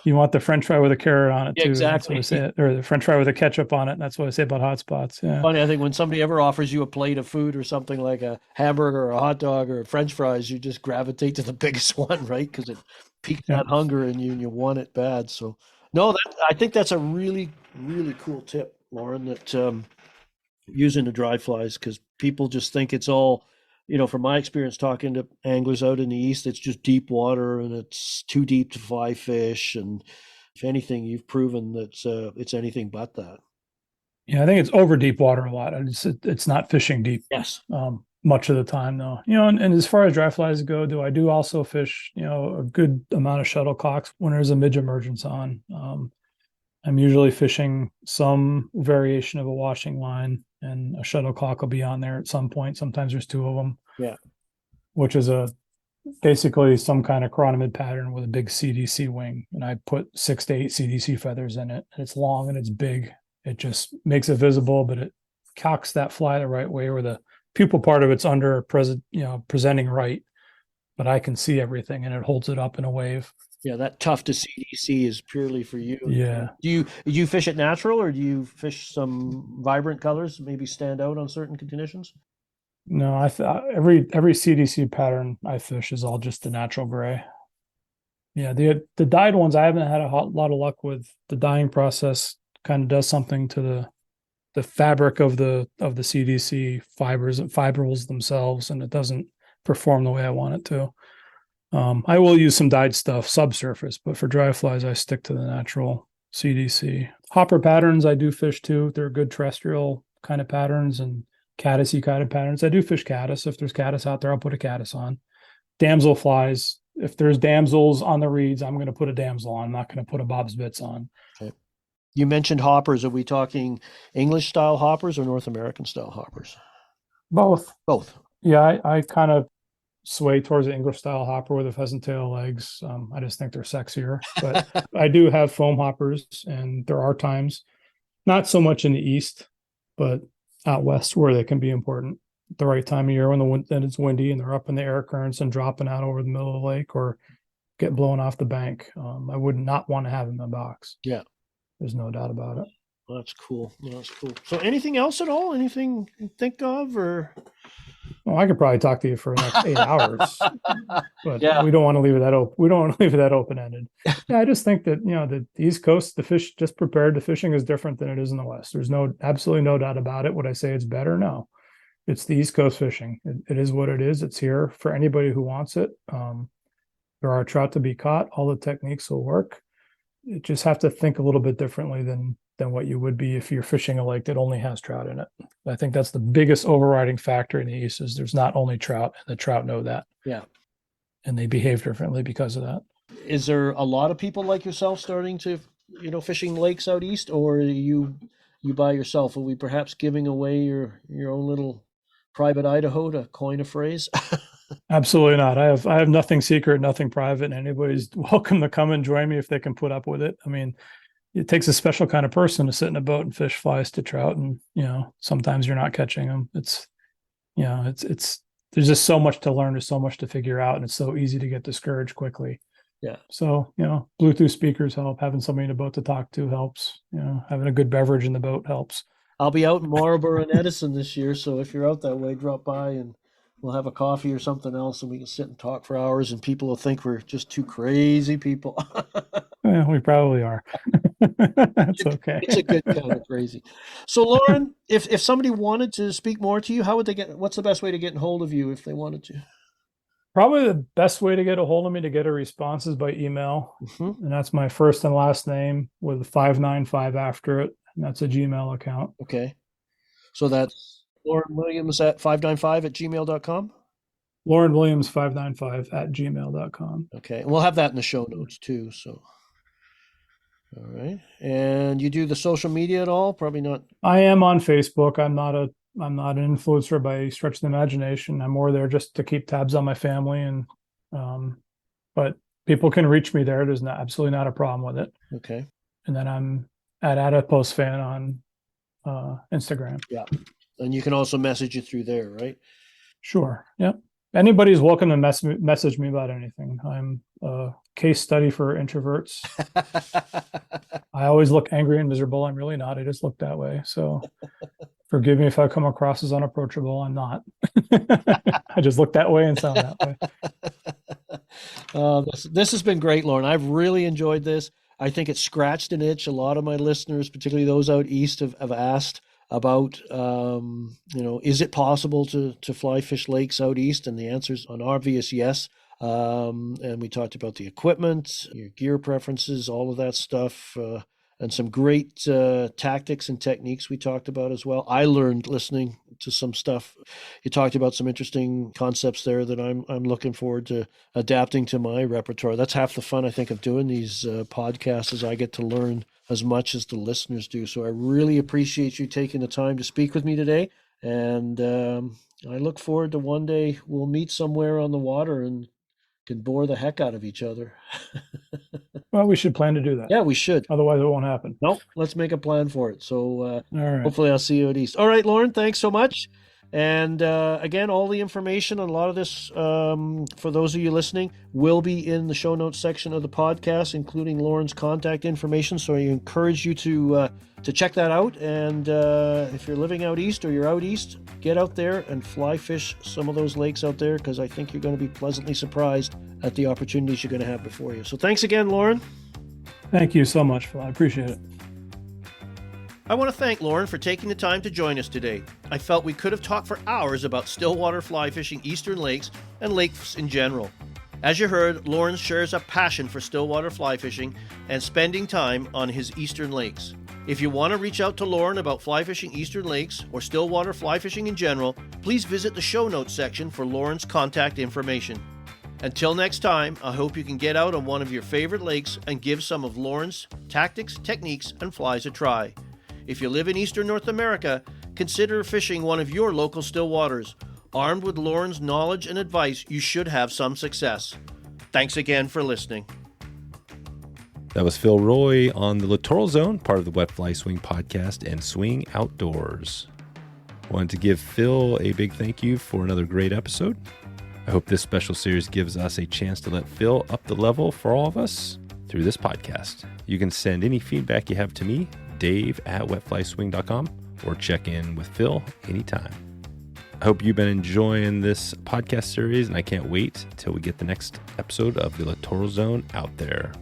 You want the French fry with a carrot on it too. Exactly. That's what I say, or the French fry with a ketchup on it. That's what I say about hot spots. Yeah. Funny, I think when somebody ever offers you a plate of food or something like a hamburger or a hot dog or French fries, you just gravitate to the biggest one, right? Because it piques that hunger in you and you want it bad. So, no, I think that's a really, really cool tip, Loren, that using the dry flies, because people just think it's all, from my experience talking to anglers out in the East, it's just deep water and it's too deep to fly fish. And if anything, you've proven that it's anything but that. Yeah, I think it's over deep water a lot. It's not fishing deep. Yes. Much of the time though, and as far as dry flies go, I do also fish, a good amount of shuttlecocks when there's a midge emergence on. I'm usually fishing some variation of a washing line, and a shuttlecock will be on there at some point. Sometimes there's 2 of them. Yeah. Which is basically some kind of chironomid pattern with a big CDC wing. And I put 6 to 8 CDC feathers in it. And it's long and it's big. It just makes it visible, but it cocks that fly the right way, where the pupil part of it's presenting right, but I can see everything, and it holds it up in a wave. Yeah, that tough to CDC is purely for you. Yeah. Do you fish it natural, or do you fish some vibrant colors, maybe stand out on certain conditions? No, every CDC pattern I fish is all just the natural gray. Yeah, the dyed ones I haven't had a lot of luck with. The dyeing process kind of does something to the fabric of the CDC fibers and fibrils themselves, and it doesn't perform the way I want it to. I will use some dyed stuff subsurface, but for dry flies, I stick to the natural CDC. Hopper patterns I do fish too. They're good terrestrial kind of patterns, and caddisy kind of patterns. I do fish caddis. If there's caddis out there, I'll put a caddis on. Damsel flies. If there's damsels on the reeds, I'm going to put a damsel on. I'm not going to put a Bob's Bits on. Okay. You mentioned hoppers. Are we talking English style hoppers or North American style hoppers? Both. Both. Yeah, I kind of sway towards the English style hopper with the pheasant tail legs. I just think they're sexier. But I do have foam hoppers, and there are times, not so much in the East, but out West, where they can be important. At the right time of year when it's windy and they're up in the air currents and dropping out over the middle of the lake or get blown off the bank. I would not want to have them in a box. Yeah. There's no doubt about it. Well, that's cool. So anything else at all? Anything you think of, or? Well, I could probably talk to you for the next 8 hours, but yeah, we don't want to leave it that open. We don't want to leave it that open-ended. Yeah, I just think that, the East Coast, the fish just prepared to fishing is different than it is in the West. There's absolutely no doubt about it. Would I say it's better? No, it's the East Coast fishing. It is what it is. It's here for anybody who wants it. There are trout to be caught. All the techniques will work. You just have to think a little bit differently than what you would be if you're fishing a lake that only has trout in it. I think that's the biggest overriding factor in the East, is there's not only trout, and the trout know that. Yeah. And they behave differently because of that. Is there a lot of people like yourself starting to, fishing lakes out East, or are you by yourself? Are we perhaps giving away your own little private Idaho, to coin a phrase? Absolutely not. I have nothing secret, nothing private, and anybody's welcome to come and join me if they can put up with it. I mean, it takes a special kind of person to sit in a boat and fish flies to trout, and sometimes you're not catching them. It's there's just so much to learn, there's so much to figure out, and it's so easy to get discouraged quickly. Yeah. So, Bluetooth speakers help. Having somebody in the boat to talk to helps. Having a good beverage in the boat helps. I'll be out in Marlborough and Edison this year, so if you're out that way, drop by and we'll have a coffee or something else, and we can sit and talk for hours, and people will think we're just two crazy people. Yeah, we probably are. That's okay. It's a good kind of crazy. So, Loren, if somebody wanted to speak more to you, how would they what's the best way to get in hold of you if they wanted to? Probably the best way to get a hold of me to get a response is by email. Mm-hmm. And that's my first and last name with 595 after it. And that's a Gmail account. Okay. So that's Loren Williams at 595@gmail.com? Loren Williams 595 at gmail.com. Okay. And we'll have that in the show notes too. So, all right. And you do the social media at all? Probably not. I am on Facebook. I'm not an influencer by any stretch of the imagination. I'm more there just to keep tabs on my family, and but people can reach me there. There's absolutely not a problem with it. Okay. And then I'm at Adipose Fan on Instagram. Yeah. And you can also message it through there, right? Sure. Yep. Anybody's welcome to message me about anything. I'm a case study for introverts. I always look angry and miserable. I'm really not. I just look that way. So forgive me if I come across as unapproachable. I'm not. I just look that way and sound that way. This has been great, Loren. I've really enjoyed this. I think it scratched an itch. A lot of my listeners, particularly those out east, have asked about, is it possible to fly fish lakes out east? And the answer is an obvious yes. And we talked about the equipment, your gear preferences, all of that stuff, and some great tactics and techniques we talked about as well. I learned listening to some stuff. You talked about some interesting concepts there that I'm looking forward to adapting to my repertoire. That's half the fun, I think, of doing these podcasts, is I get to learn as much as the listeners do. So I really appreciate you taking the time to speak with me today. And I look forward to one day we'll meet somewhere on the water and can bore the heck out of each other. Well, we should plan to do that. Yeah, we should. Otherwise, it won't happen. Nope. Let's make a plan for it. So all right. Hopefully I'll see you at East. All right, Loren, thanks so much. And again, all the information on a lot of this, for those of you listening, will be in the show notes section of the podcast, including Loren's contact information. So I encourage you to check that out. And if you're living out east or you're out east, get out there and fly fish some of those lakes out there, because I think you're going to be pleasantly surprised at the opportunities you're going to have before you. So thanks again, Loren. Thank you so much, Phil. I appreciate it. I want to thank Loren for taking the time to join us today. I felt we could have talked for hours about stillwater fly fishing eastern lakes and lakes in general. As you heard, Loren shares a passion for stillwater fly fishing and spending time on his eastern lakes. If you want to reach out to Loren about fly fishing eastern lakes or stillwater fly fishing in general, please visit the show notes section for Loren's contact information. Until next time, I hope you can get out on one of your favorite lakes and give some of Loren's tactics, techniques, and flies a try. If you live in eastern North America, consider fishing one of your local still waters. Armed with Loren's knowledge and advice, you should have some success. Thanks again for listening. That was Phil Roy on the Littoral Zone, part of the Wet Fly Swing podcast and Swing Outdoors. Wanted to give Phil a big thank you for another great episode. I hope this special series gives us a chance to let Phil up the level for all of us through this podcast. You can send any feedback you have to me, Dave@wetflyswing.com, or check in with Phil anytime. I hope you've been enjoying this podcast series, and I can't wait till we get the next episode of the Littoral Zone out there.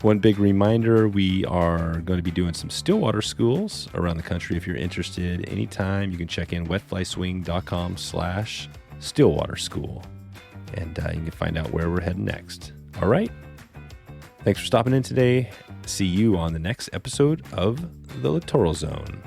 One big reminder, we are going to be doing some stillwater schools around the country. If you're interested, anytime, you can check in wetflyswing.com/stillwater school, and you can find out where we're heading next. All right. Thanks for stopping in today. See you on the next episode of the Littoral Zone.